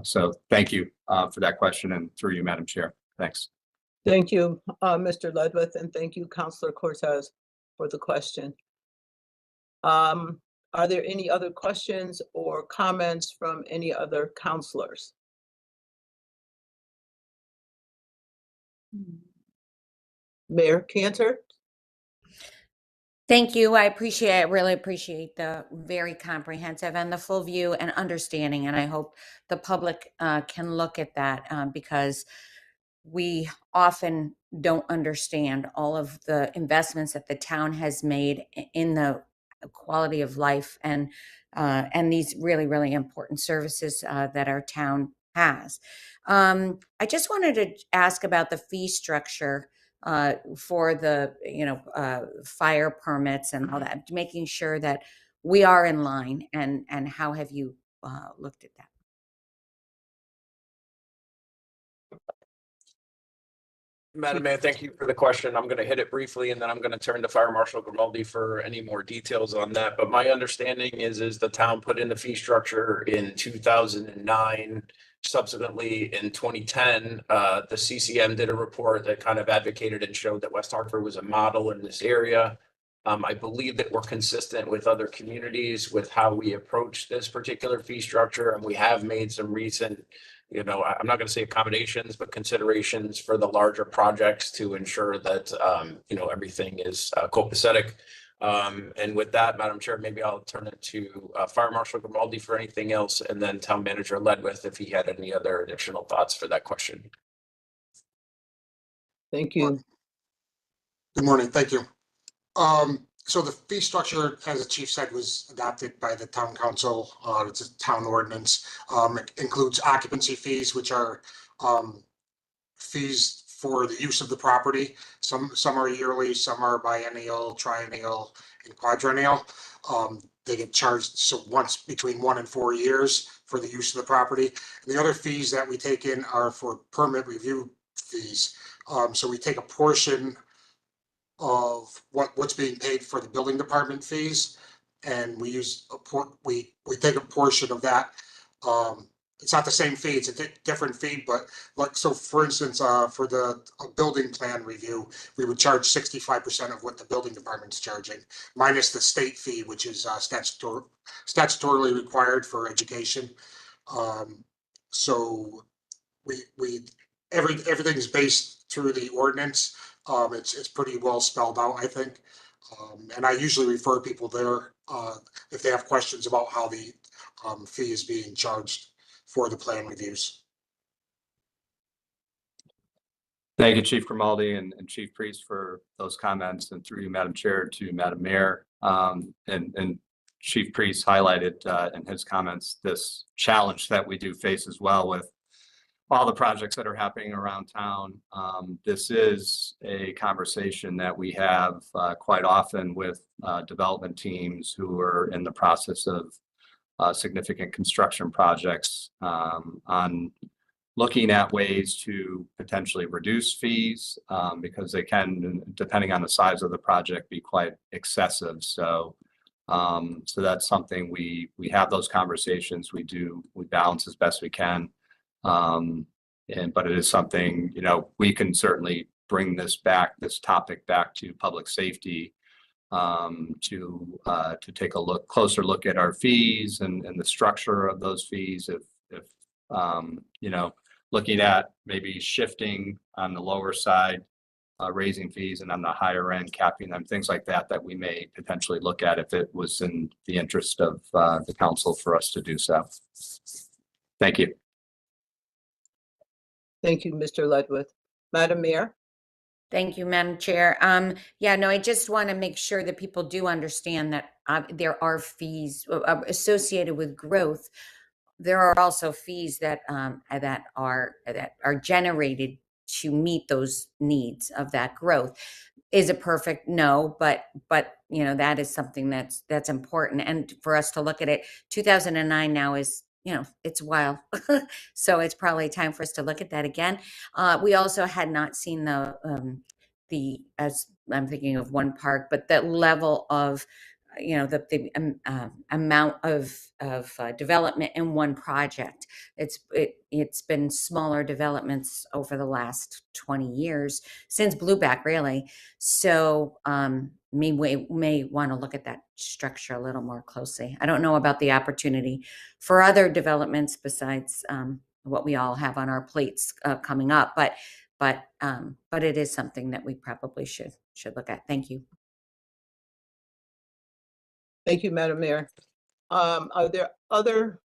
So thank you for that question, and through you, Madam Chair. Thanks.
Thank you, Mr. Ledwith, and thank you, Councilor Cortez, for the question. Are there any other questions or comments from any other councilors? Mayor Cantor?
Thank you. I really appreciate the very comprehensive and the full view and understanding. And I hope the public can look at that because we often don't understand all of the investments that the town has made in the quality of life and these really, really important services that our town has. I just wanted to ask about the fee structure for the fire permits and all that, making sure that we are in line, and how have you looked at that?
Madam Mayor, thank you for the question. I'm going to hit it briefly, and then I'm going to turn to Fire Marshal Grimaldi for any more details on that. But my understanding is the town put in the fee structure in 2009. Subsequently, in 2010, the CCM did a report that kind of advocated and showed that West Hartford was a model in this area. I believe that we're consistent with other communities with how we approach this particular fee structure, and we have made some recent, I'm not going to say accommodations, but considerations for the larger projects to ensure that, everything is copacetic. And with that, Madam Chair, maybe I'll turn it to Fire Marshal Grimaldi for anything else, and then Town Manager Ledwith if he had any other additional thoughts for that question.
Thank you.
Good morning. Thank you. So the fee structure, as the chief said, was adopted by the town council. It's a town ordinance. It includes occupancy fees, which are fees for the use of the property. Some are yearly, some are biennial, triennial, and quadrennial. They get charged once between 1 and 4 years for the use of the property. And the other fees that we take in are for permit review fees. So we take a portion of what's being paid for the building department fees, and we use we take a portion of that. It's not the same fee, it's a different fee, but so for instance, for the building plan review, we would charge 65% of what the building department's charging, minus the state fee, which is statutorily required for education. So everything's based through the ordinance. It's pretty well spelled out, I think. And I usually refer people there if they have questions about how the fee is being charged for the plan reviews.
Thank you, Chief Grimaldi and Chief Priest, for those comments, and through you, Madam Chair, to Madam Mayor. And Chief Priest highlighted in his comments this challenge that we do face as well with all the projects that are happening around town. This is a conversation that we have quite often with development teams who are in the process of significant construction projects on looking at ways to potentially reduce fees because they can, depending on the size of the project, be quite excessive. So that's something we have those conversations. We balance as best we can. But it is something, we can certainly bring this topic back to public safety to take a closer look at our fees and the structure of those fees. If looking at maybe shifting on the lower side, raising fees, and on the higher end, capping them, things like that we may potentially look at if it was in the interest of the council for us to do so. Thank you.
Thank you, Mr. Ledwith. Madam Mayor?
Thank you, Madam Chair. Yeah, no, I just want to make sure that people do understand that there are fees associated with growth. There are also fees that are generated to meet those needs of that growth. Is it perfect? No, but that is something that's important. And for us to look at it, 2009 now is, it's a while. So it's probably time for us to look at that again. We also had not seen as I'm thinking of one park, but that level of, the amount of development in one project. It's been smaller developments over the last 20 years since Blueback, really. So we may want to look at that structure a little more closely. I don't know about the opportunity for other developments besides what we all have on our plates coming up, but it is something that we probably should look at. Thank you.
Thank you, Madam Mayor. Are there other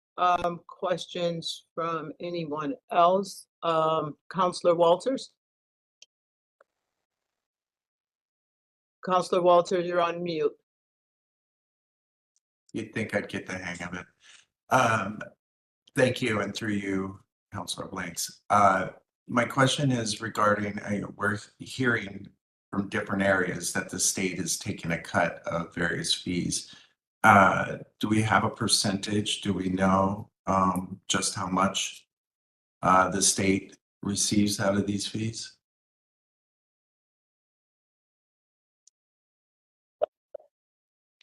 questions from anyone else? Councillor Walters? Councillor Walters, you're on mute.
You'd think I'd get the hang of it. Thank you, and through you, Councillor Blanks. My question is regarding, we're hearing from different areas that the state is taking a cut of various fees. Do we have a percentage? Do we know just how much the state receives out of these fees?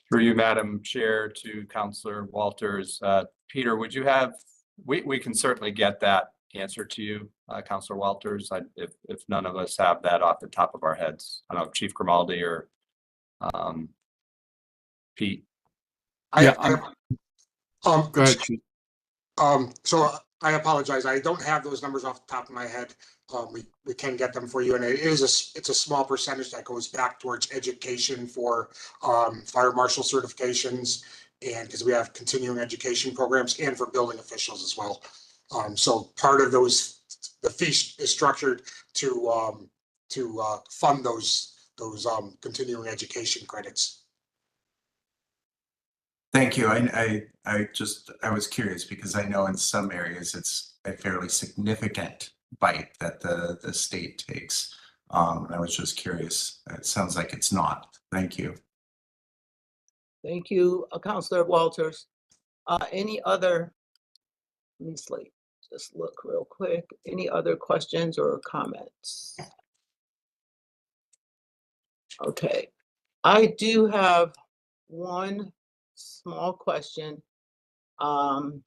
Through you, Madam Chair, to Councillor Walters. Peter, would you have, we can certainly get that answer to you, Councillor Walters, if none of us have that off the top of our heads. I don't know, Chief Grimaldi or Pete.
Go ahead, Chief. So I apologize. I don't have those numbers off the top of my head. We can get them for you, and it's a small percentage that goes back towards education for fire marshal certifications, and because we have continuing education programs, and for building officials as well. So part of the fee is structured to fund those continuing education credits.
Thank you. I was curious because I know in some areas it's a fairly significant bite that the state takes. And I was just curious. It sounds like it's not. Thank you.
Thank you, Councillor Walters. Any other, let me just look real quick. Any other questions or comments? Okay, I do have one small question, and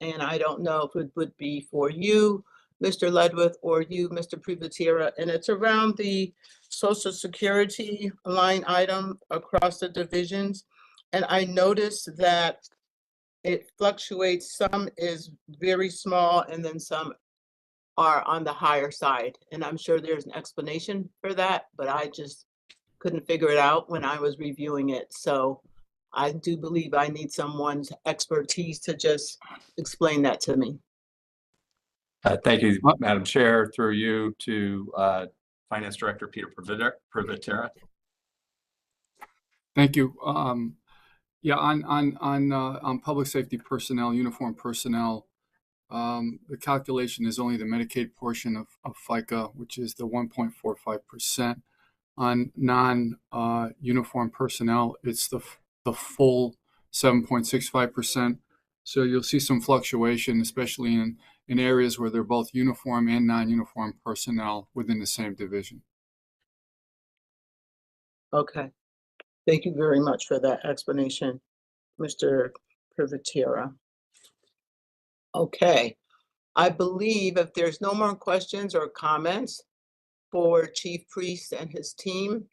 I don't know if it would be for you, Mr. Ledwith, or you, Mr. Privatera, and it's around the Social Security line item across the divisions. And I noticed that it fluctuates. Some is very small, and then some are on the higher side. And I'm sure there's an explanation for that, but I just couldn't figure it out when I was reviewing it. So I do believe I need someone's expertise to just explain that to me.
Thank you, Madam Chair. Through you to Finance Director Peter Privatera.
Thank you. Yeah, on public safety personnel, uniform personnel, the calculation is only the Medicaid portion of FICA, which is the 1.45%. On non-uniform personnel, it's the full 7.65%. So you'll see some fluctuation, especially in areas where they're both uniform and non-uniform personnel within the same division.
Okay. Thank you very much for that explanation, Mr. Privatera. Okay. I believe if there's no more questions or comments for Chief Priest and his team,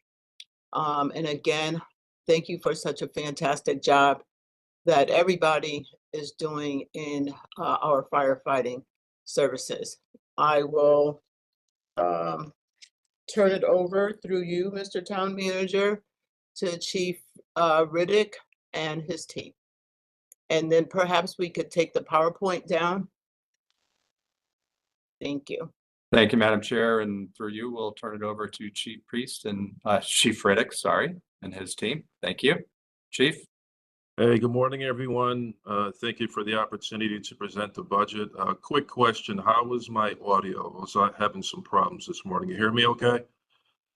and again, thank you for such a fantastic job that everybody is doing in our firefighting services. I will turn it over through you, Mr. Town Manager, to Chief Riddick and his team. And then perhaps we could take the PowerPoint down. Thank you.
Thank you, Madam Chair, and through you, we'll turn it over to Chief Priest and Chief Riddick, sorry, and his team. Thank you, Chief.
Hey, good morning, everyone. Thank you for the opportunity to present the budget. Quick question, how was my audio? I was having some problems this morning. You hear me okay?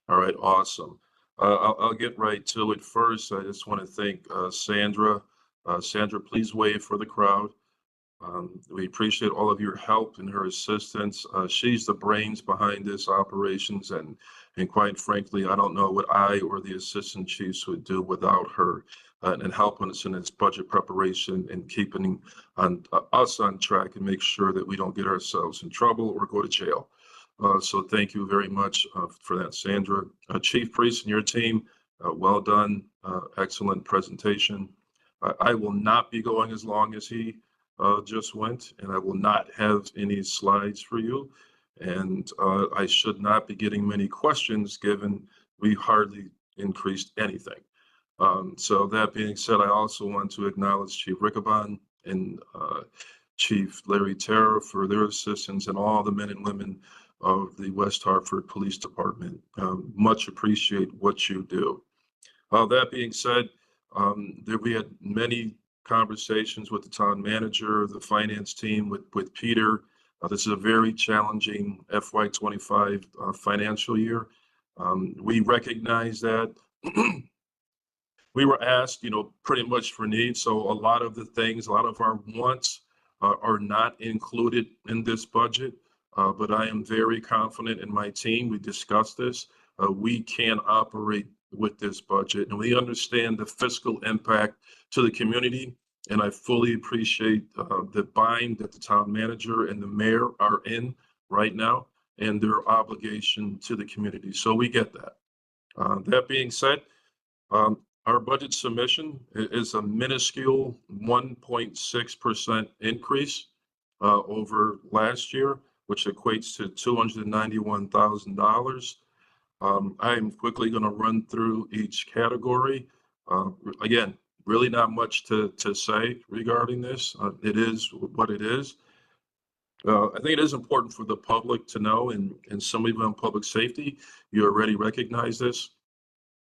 All right, awesome. I'll get right to it. First, I just want to thank Sandra. Sandra, please wave for the crowd. We appreciate all of your help and her assistance. She's the brains behind this operations, and quite frankly, I don't know what I or the assistant chiefs would do without her and helping us in this budget preparation and keeping us on track and make sure that we don't get ourselves in trouble or go to jail. So thank you very much for that, Sandra. Chief Priest and your team, well done. Excellent presentation. I will not be going as long as he just went, and I will not have any slides for you. And I should not be getting many questions given we hardly increased anything. So that being said, I also want to acknowledge Chief Riccabon and Chief Larry Terra for their assistance and all the men and women of the West Hartford Police Department. Much appreciate what you do. That being said, we had many conversations with the town manager, the finance team, with Peter. This is a very challenging FY25 financial year. We recognize that. We were asked, pretty much for needs. So a lot of the things, a lot of our wants are not included in this budget. But I am very confident in my team. We discussed this. We can operate with this budget, and we understand the fiscal impact to the community. And I fully appreciate the bind that the town manager and the mayor are in right now and their obligation to the community. So we get that. That being said, our budget submission is a minuscule 1.6% increase over last year, which equates to $291,000. I am quickly going to run through each category. Again, really not much to say regarding this. It is what it is. I think it is important for the public to know, and some of you on public safety, you already recognize this.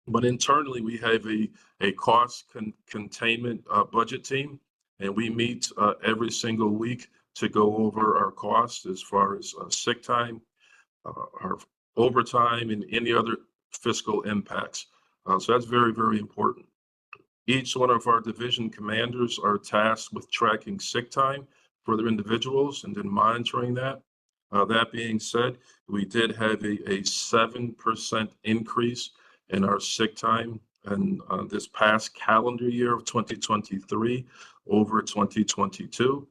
But internally, we have a cost containment budget team, and we meet every single week to go over our costs as far as sick time, our overtime, and any other fiscal impacts. So that's very, very important. Each one of our division commanders are tasked with tracking sick time for their individuals and then monitoring that. That being said, we did have a 7% increase in our sick time and this past calendar year of 2023 over 2022.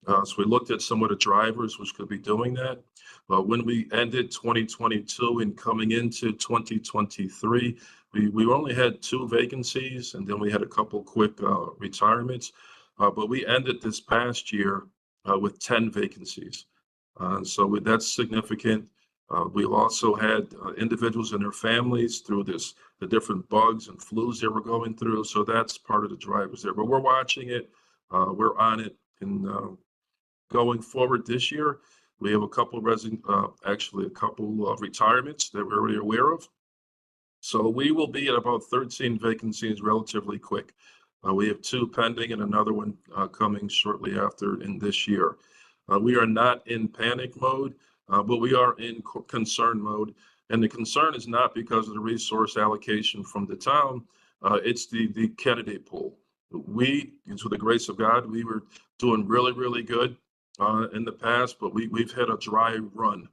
So we looked at some of the drivers which could be doing that. When we ended 2022 and coming into 2023, we only had 2 vacancies, and then we had a couple quick retirements. But we ended this past year with 10 vacancies. So that's significant. We also had individuals and their families through the different bugs and flus they were going through. So that's part of the drivers there. But we're watching it. We're on it. And going forward this year, we have a couple of retirements that we're already aware of. So we will be at about 13 vacancies relatively quick. We have 2 pending and another one coming shortly after in this year. We are not in panic mode, but we are in concern mode. And the concern is not because of the resource allocation from the town, it's the candidate pool. We, through the grace of God, we were doing really, really good in the past, but we've had a dry run.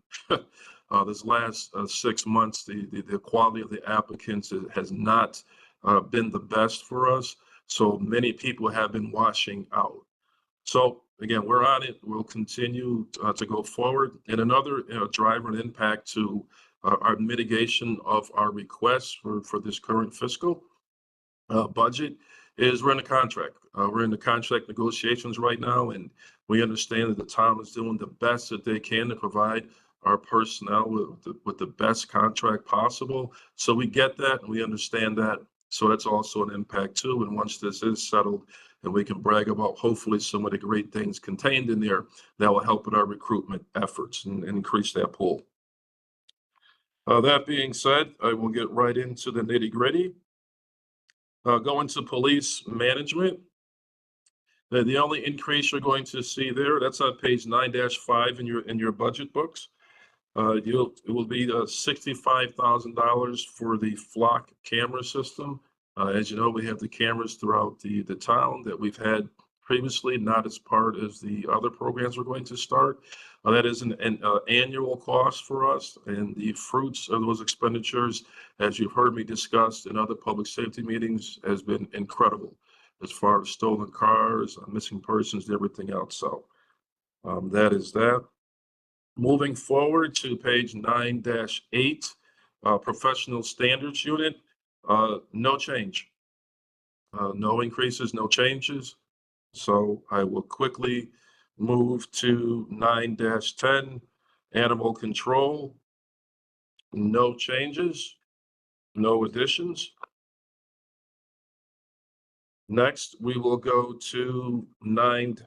This last 6 months, the quality of the applicants has not been the best for us. So many people have been washing out. So again, we're on it. We'll continue to go forward. And another driver and impact to our mitigation of our requests for this current fiscal budget is we're in a contract. We're in the contract negotiations right now, and we understand that the town is doing the best that they can to provide our personnel with the best contract possible. So we get that and we understand that. So that's also an impact too. And once this is settled and we can brag about hopefully some of the great things contained in there, that will help with our recruitment efforts and increase that pool. That being said, I will get right into the nitty gritty. Going to police management. The only increase you're going to see there, that's on page 9-5 in your budget books. It will be $65,000 for the flock camera system. As you know, we have the cameras throughout the town that we've had previously, not as part of the other programs we're going to start. That is an annual cost for us, and the fruits of those expenditures, as you've heard me discuss in other public safety meetings, has been incredible as far as stolen cars, missing persons, and everything else. So that is that. Moving forward to page 9-8, professional standards unit, no change. No increases, no changes. So I will quickly move to 9-10, animal control. No changes, no additions. Next, we will go to page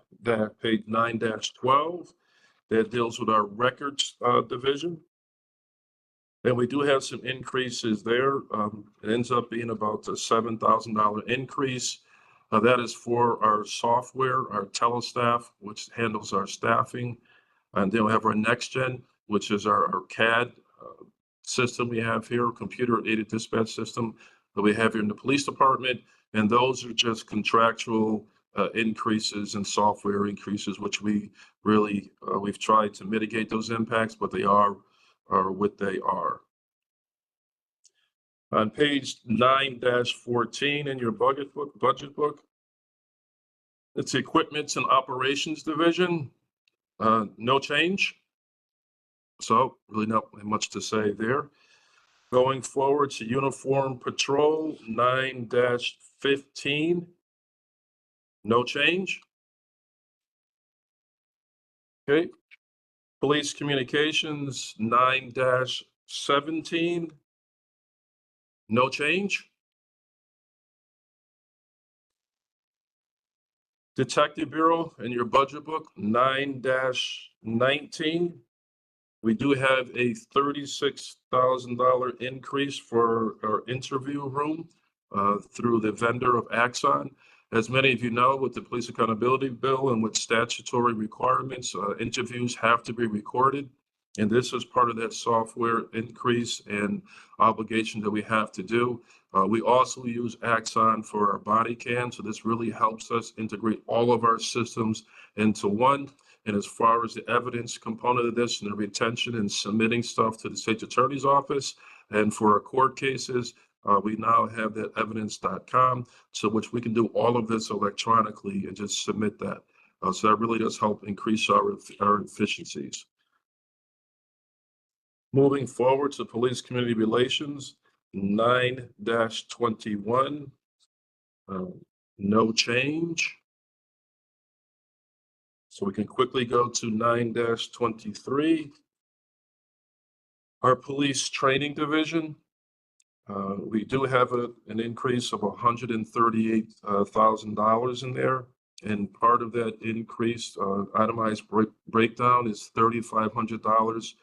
9-12. That deals with our records division. And we do have some increases there. It ends up being about a $7,000 increase. That is for our software, our telestaff, which handles our staffing. And then we have our NextGen, which is our CAD system we have here, computer aided dispatch system that we have here in the police department. And those are just contractual increases and software increases, which we really, we've tried to mitigate those impacts, but they are what they are. On page 9-14 in your budget book, it's equipment and operations division. No change. So really not much to say there. Going forward to uniform patrol, 9-15. No change. Okay. Police communications, 9-17. No change. Detective Bureau in your budget book, 9-19. We do have a $36,000 increase for our interview room through the vendor of Axon. As many of you know, with the police accountability bill and with statutory requirements, interviews have to be recorded. And this is part of that software increase and obligation that we have to do. We also use Axon for our body cam. So this really helps us integrate all of our systems into one. And as far as the evidence component of this and the retention and submitting stuff to the state attorney's office, and for our court cases, we now have that evidence.com, so which we can do all of this electronically and just submit that. So that really does help increase our efficiencies. Moving forward to police community relations, 9-21, no change. So we can quickly go to 9-23. Our police training division. We do have an increase of $138,000 in there. And part of that increase, itemized breakdown, is $3,500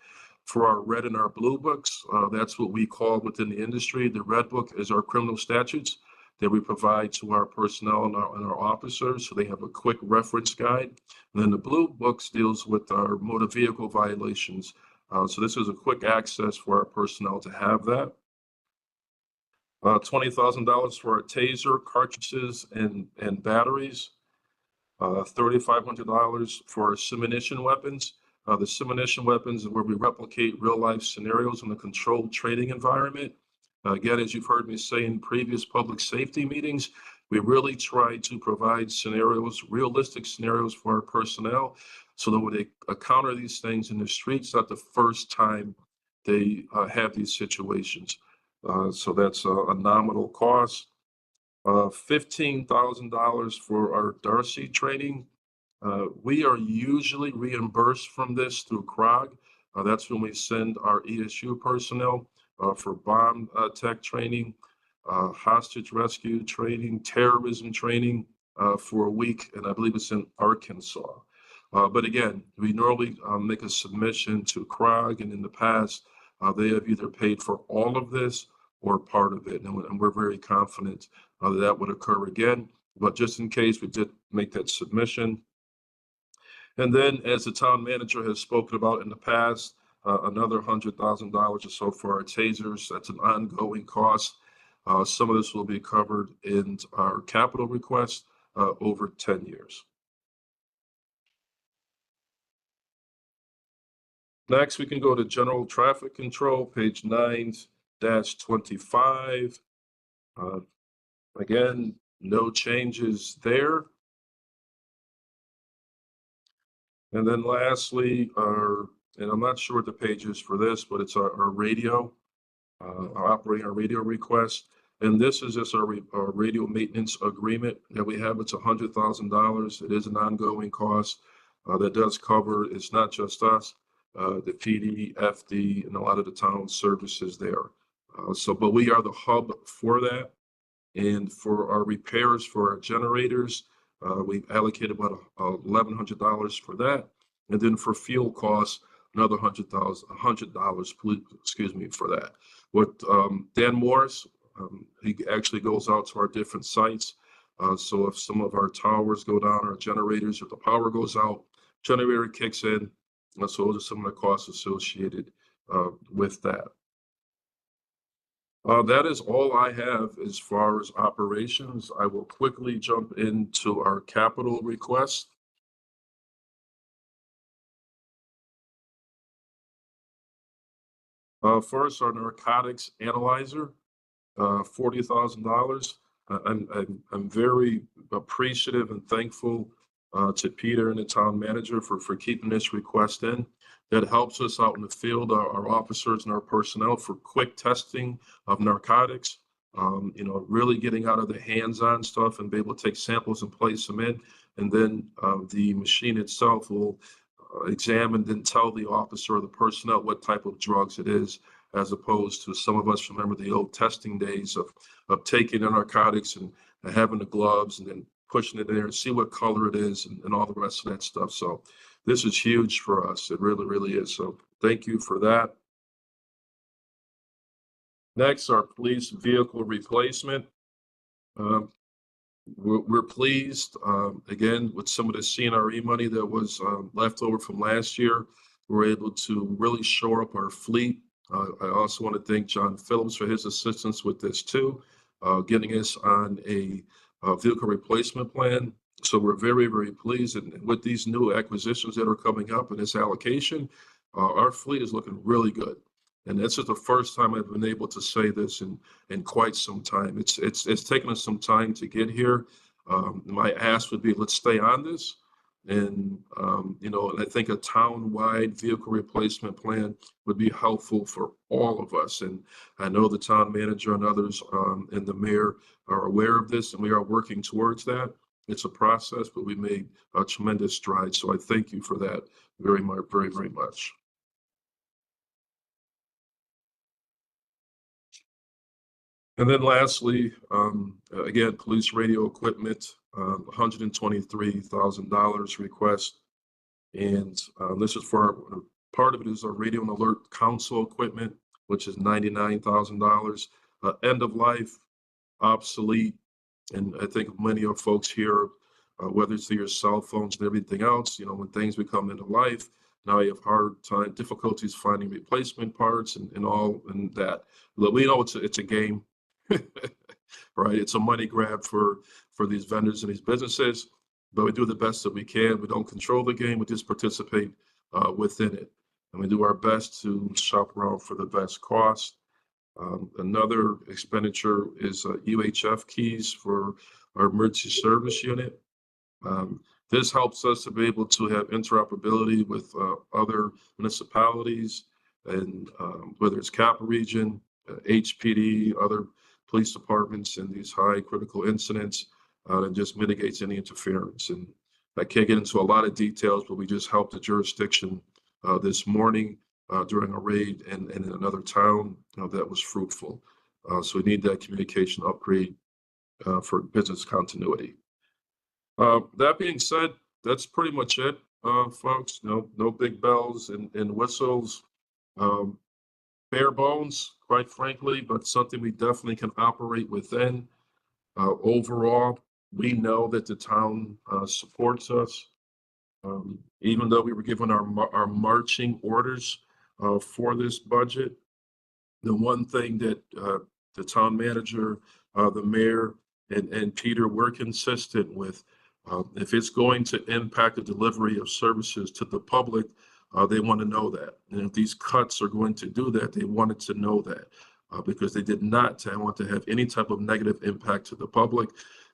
for our red and our blue books. That's what we call within the industry. The red book is our criminal statutes that we provide to our personnel and our officers, so they have a quick reference guide. And then the blue books deals with our motor vehicle violations. So this is a quick access for our personnel to have that. $20,000 for our taser cartridges and batteries. $3,500 for our simulation weapons. The simulation weapons is where we replicate real life scenarios in a controlled training environment. Again, as you've heard me say in previous public safety meetings, we really try to provide scenarios, realistic scenarios for our personnel, so that when they encounter these things in the streets, not the first time they have these situations. So that's a nominal cost. $15,000 for our Darcy training. We are usually reimbursed from this through CROG. That's when we send our ESU personnel for bomb tech training, hostage rescue training, terrorism training for a week, and I believe it's in Arkansas. But again, we normally make a submission to CROG, and in the past, they have either paid for all of this or part of it, and we're very confident that would occur again. But just in case, we did make that submission. And then, as the town manager has spoken about in the past, another $100,000 or so for our tasers. That's an ongoing cost. Some of this will be covered in our capital request over 10 years. Next, we can go to general traffic control, page 9-25. Again, no changes there. And then lastly, and I'm not sure what the page is for this, but it's our radio, operating our radio request. And this is just our radio maintenance agreement that we have. It's $100,000. It is an ongoing cost that does cover, it's not just us, the PD, FD, and a lot of the town services there. But we are the hub for that. And for our repairs for our generators, we've allocated about $1,100 for that. And then for fuel costs, another $100, excuse me, for that. With Dan Morris, he actually goes out to our different sites. So if some of our towers go down, our generators, if the power goes out, generator kicks in. So those are some of the costs associated with that. That is all I have as far as operations. I will quickly jump into our capital request. First, our narcotics analyzer, $40,000. I'm very appreciative and thankful to Peter and the town manager for keeping this request in. That helps us out in the field, our officers and our personnel, for quick testing of narcotics. Really getting out of the hands-on stuff and be able to take samples and place them in. And then the machine itself will examine and tell the officer or the personnel what type of drugs it is, as opposed to some of us remember the old testing days of taking the narcotics and having the gloves and then pushing it in there and see what color it is and all the rest of that stuff. So this is huge for us. It really, really is. So thank you for that. Next, our police vehicle replacement. We're pleased, again, with some of the CNRE money that was left over from last year. We're able to really shore up our fleet. I also want to thank John Phillips for his assistance with this too, getting us on a vehicle replacement plan. So we're very, very pleased. And with these new acquisitions that are coming up in this allocation, our fleet is looking really good. And this is the first time I've been able to say this in quite some time. It's taken us some time to get here. My ask would be, let's stay on this. And, and I think a town-wide vehicle replacement plan would be helpful for all of us. And I know the town manager and others and the mayor are aware of this, and we are working towards that. It's a process, but we made a tremendous stride. So I thank you for that very much, very, very much. And then lastly, again, police radio equipment, $123,000 request. And this is for Part of it is our radio and alert console equipment, which is $99,000. End of life, obsolete, and I think many of folks here, whether it's your cell phones and everything else, when things become end of life, now you have hard time, difficulties finding replacement parts and all and that. Look, we know it's a game, right? It's a money grab for these vendors and these businesses, but we do the best that we can. We don't control the game, we just participate within it. And we do our best to shop around for the best cost. Another expenditure is UHF keys for our emergency service unit. This helps us to be able to have interoperability with other municipalities, and whether it's Capital Region, HPD, other police departments in these high critical incidents, and just mitigates any interference. And I can't get into a lot of details, but we just helped the jurisdiction this morning during a raid in another town that was fruitful. So we need that communication upgrade for business continuity. That being said, that's pretty much it, folks. No big bells and whistles. Bare bones, quite frankly, but something we definitely can operate within. Overall, we know that the town supports us. Even though we were given our marching orders for this budget, the one thing that the town manager, the mayor, and Peter were consistent with, if it's going to impact the delivery of services to the public, they want to know that. And if these cuts are going to do that, they wanted to know that because they did not want to have any type of negative impact to the public.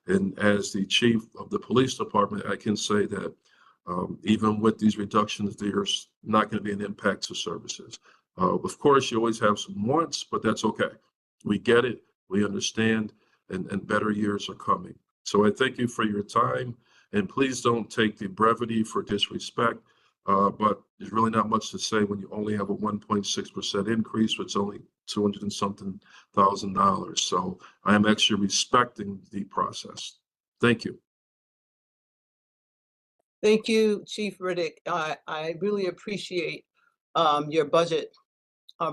And as the chief of the police department, I can say that even with these reductions, there's not going to be an impact to services. Of course, you always have some wants, but that's okay. We get it, we understand, and better years are coming. So I thank you for your time, and please don't take the brevity for disrespect, but there's really not much to say when you only have a 1.6% increase, which is only $200 and something thousand. So I am actually respecting the process. Thank you.
Thank you, Chief Riddick. I really appreciate your budget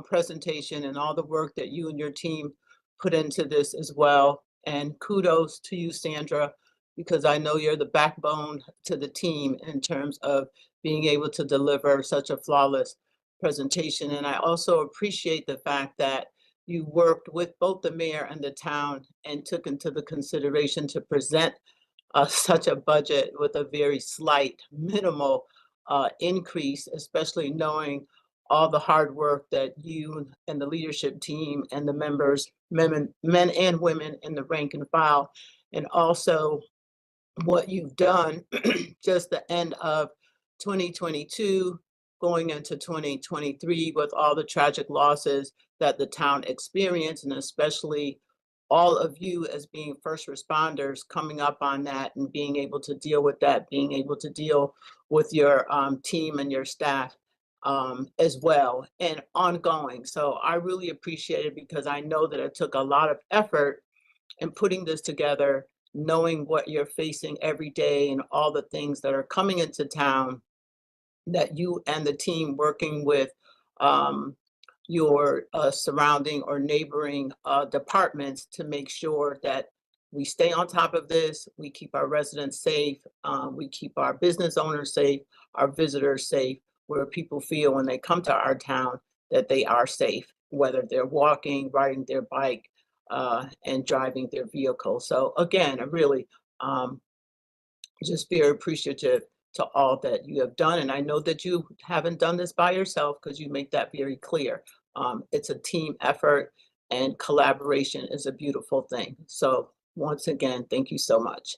presentation and all the work that you and your team put into this as well. And kudos to you, Sandra, because I know you're the backbone to the team in terms of being able to deliver such a flawless presentation. And I also appreciate the fact that you worked with both the mayor and the town and took into the consideration to present such a budget with a very slight, minimal increase, especially knowing all the hard work that you and the leadership team and the members, men and women in the rank and file, and also what you've done just the end of 2022 going into 2023 with all the tragic losses that the town experienced, and especially all of you as being first responders coming up on that and being able to deal with that, being able to deal with your team and your staff as well, and ongoing. So I really appreciate it because I know that it took a lot of effort in putting this together, knowing what you're facing every day and all the things that are coming into town, that you and the team working with your surrounding or neighboring departments to make sure that we stay on top of this, we keep our residents safe, we keep our business owners safe, our visitors safe, where people feel when they come to our town that they are safe, whether they're walking, riding their bike, and driving their vehicle. So again, I really just very appreciative to all that you have done. And I know that you haven't done this by yourself because you make that very clear. It's a team effort, and collaboration is a beautiful thing. So once again, thank you so much.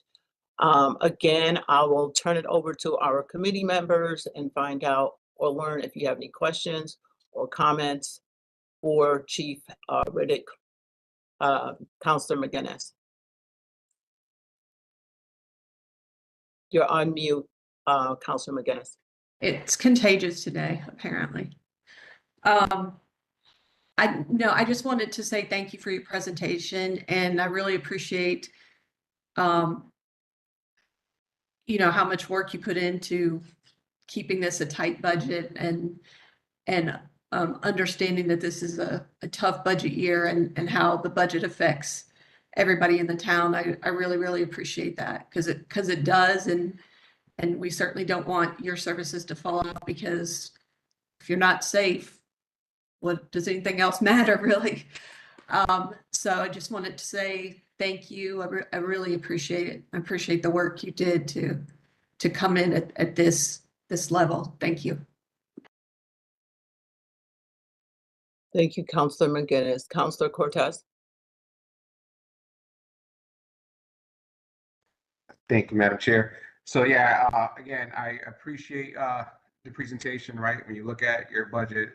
Again, I will turn it over to our committee members and find out or learn if you have any questions or comments for Chief Riddick, Counselor McGinnis. You're on mute, Counselor McGinnis.
It's contagious today, apparently. I just wanted to say thank you for your presentation, and I really appreciate, how much work you put into keeping this a tight budget. And and understanding that this is a tough budget year and how the budget affects everybody in the town. I really, really appreciate that because it does. And we certainly don't want your services to fall off, because if you're not safe, what does anything else matter, really? So I just wanted to say thank you. I really appreciate it. I appreciate the work you did to come in at this level. Thank you.
Thank you, Counselor McGinnis. Counselor Cortez.
Thank you, Madam Chair. So yeah, again, I appreciate the presentation, right? When you look at your budget,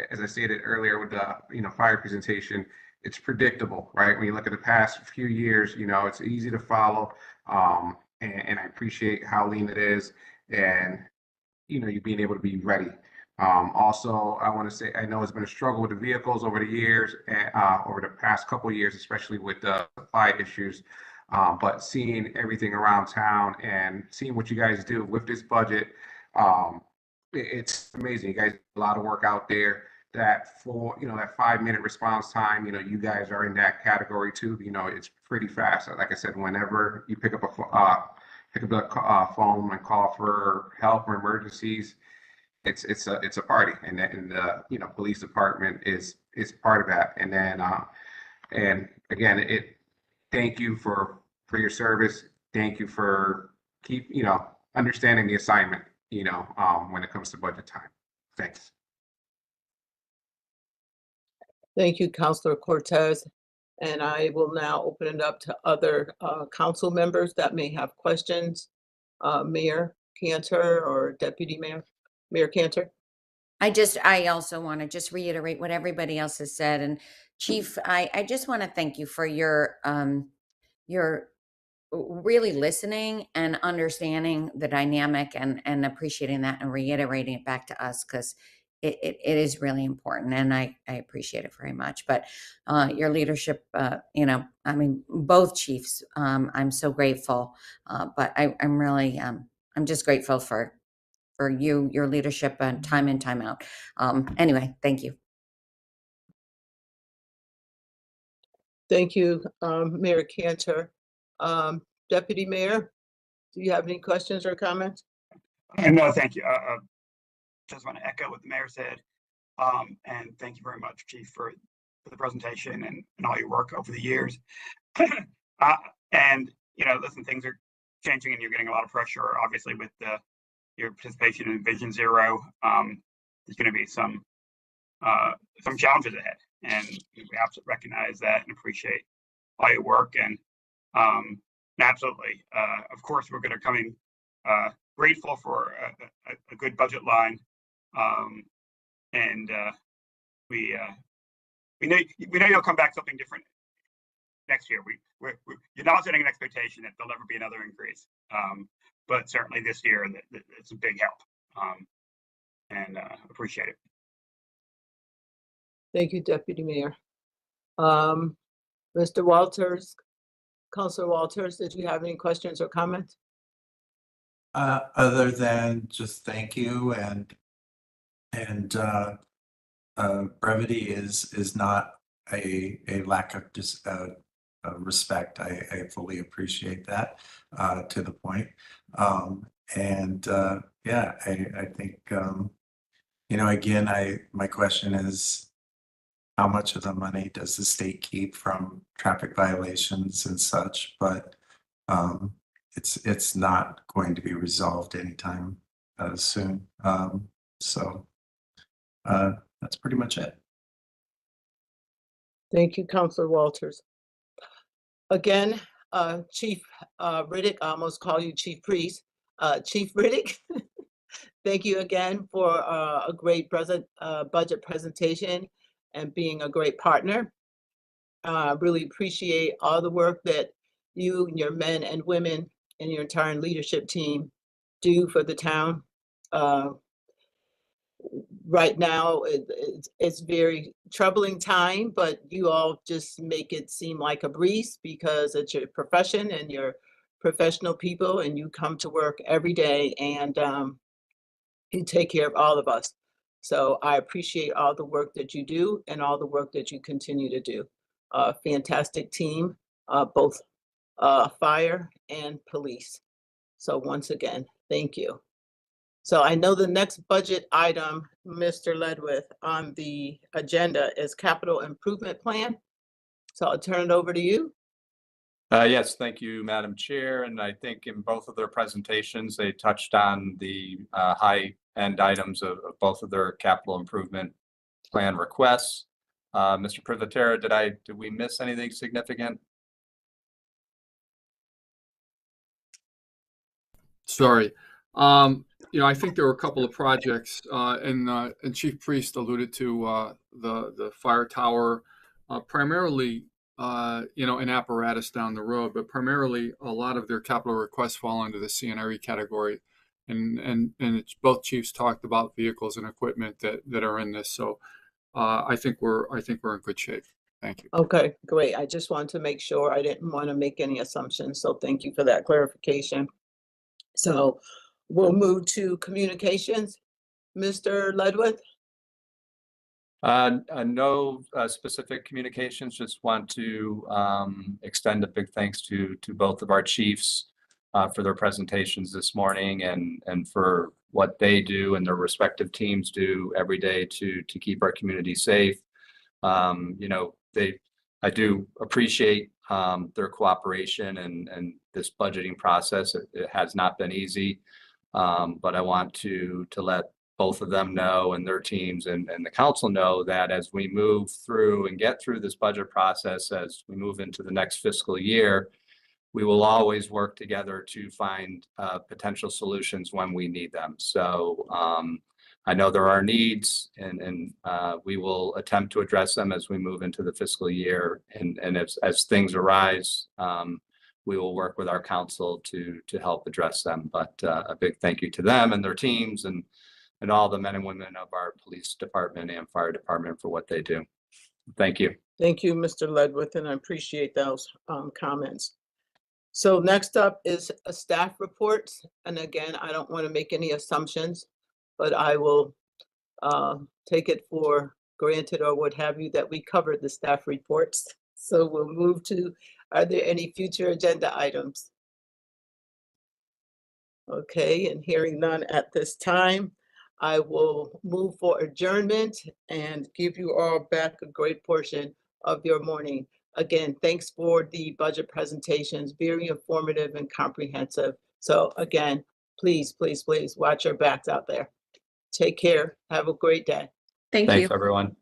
as I stated earlier with the fire presentation, it's predictable, right? When you look at the past few years, it's easy to follow. And I appreciate how lean it is, and you being able to be ready. Also, I want to say, I know it's been a struggle with the vehicles over the years, and over the past couple of years, especially with the supply issues. But seeing everything around town and seeing what you guys do with this budget, it's amazing. You guys do a lot of work out there. That that 5-minute response time, you guys are in that category too. It's pretty fast. Like I said, whenever you pick up the phone and call for help or emergencies, it's a party, and the police department is part of that. And then and again, thank you for your service. Thank you for understanding the assignment, when it comes to budget time. Thanks.
Thank you, Counselor Cortez. And I will now open it up to other council members that may have questions. Mayor Cantor or Deputy Mayor? Mayor Cantor?
I also want to just reiterate what everybody else has said. And Chief, I just want to thank you for your really listening and understanding the dynamic and appreciating that and reiterating it back to us, because it is really important, and I appreciate it very much. But your leadership, I mean, both chiefs, I'm so grateful. But I'm really, I'm just grateful for your leadership and time in, time out. Anyway, thank you.
Thank you, Mayor Cantor. Deputy Mayor, do you have any questions or comments?
No, thank you. Just want to echo what the mayor said. And thank you very much, Chief, for the presentation and all your work over the years. And, listen, things are changing and you're getting a lot of pressure, obviously, with your participation in Vision Zero. There's going to be some challenges ahead, and we absolutely recognize that and appreciate all your work. And absolutely, of course, we're going to come in grateful for a good budget line, and we know you'll come back something different next year. You're not setting an expectation that there'll never be another increase, but certainly this year it's a big help, and appreciate it.
Thank you, Deputy Mayor. Mr. Walters, Councilor Walters, did you have any questions or comments?
Other than just thank you, and brevity is not a lack of respect. I fully appreciate that, to the point. Yeah, I think again, my question is, how much of the money does the state keep from traffic violations and such? But it's not going to be resolved anytime soon. So that's pretty much it.
Thank you, Councilor Walters. Again, Chief Riddick, I almost call you Chief Priest. Chief Riddick, thank you again for a great budget presentation and being a great partner. Really appreciate all the work that you and your men and women and your entire leadership team do for the town. Right now, it's very troubling time, but you all just make it seem like a breeze because it's your profession and you're professional people, and you come to work every day and you take care of all of us. So I appreciate all the work that you do and all the work that you continue to do. Fantastic team, both fire and police. So once again, thank you. So I know the next budget item, Mr. Ledwith, on the agenda is capital improvement plan. So I'll turn it over to you.
Yes, thank you, Madam Chair. And I think in both of their presentations, they touched on the high-end items of both of their capital improvement plan requests. Mr. Privatera, did we miss anything significant?
Sorry. I think there were a couple of projects, and Chief Priest alluded to the fire tower, primarily, an apparatus down the road, but primarily a lot of their capital requests fall under the CNRE category, and both chiefs talked about vehicles and equipment that are in this. So I think we're in good shape. Thank you.
Okay, great. I just wanted to make sure. I didn't want to make any assumptions. So thank you for that clarification. So we'll move to communications. Mr. Ledwith?
No specific communications, just want to extend a big thanks to both of our chiefs for their presentations this morning and for what they do and their respective teams do every day to keep our community safe. I do appreciate their cooperation and this budgeting process. It has not been easy, but I want to let both of them know and their teams and the council know that as we move through and get through this budget process, as we move into the next fiscal year, we will always work together to find potential solutions when we need them. So I know there are needs and we will attempt to address them as we move into the fiscal year. And as things arise, we will work with our council to help address them. But a big thank you to them and their teams and all the men and women of our police department and fire department for what they do. Thank you.
Thank you, Mr. Ledwith, and I appreciate those comments. So next up is staff reports. And again, I don't want to make any assumptions, but I will take it for granted or what have you that we covered the staff reports. So we'll move to, are there any future agenda items? Okay, and hearing none at this time, I will move for adjournment and give you all back a great portion of your morning. Again, thanks for the budget presentations, very informative and comprehensive. So again, please, please, please watch your backs out there. Take care. Have a great day.
Thank
Thanks,
you.
everyone.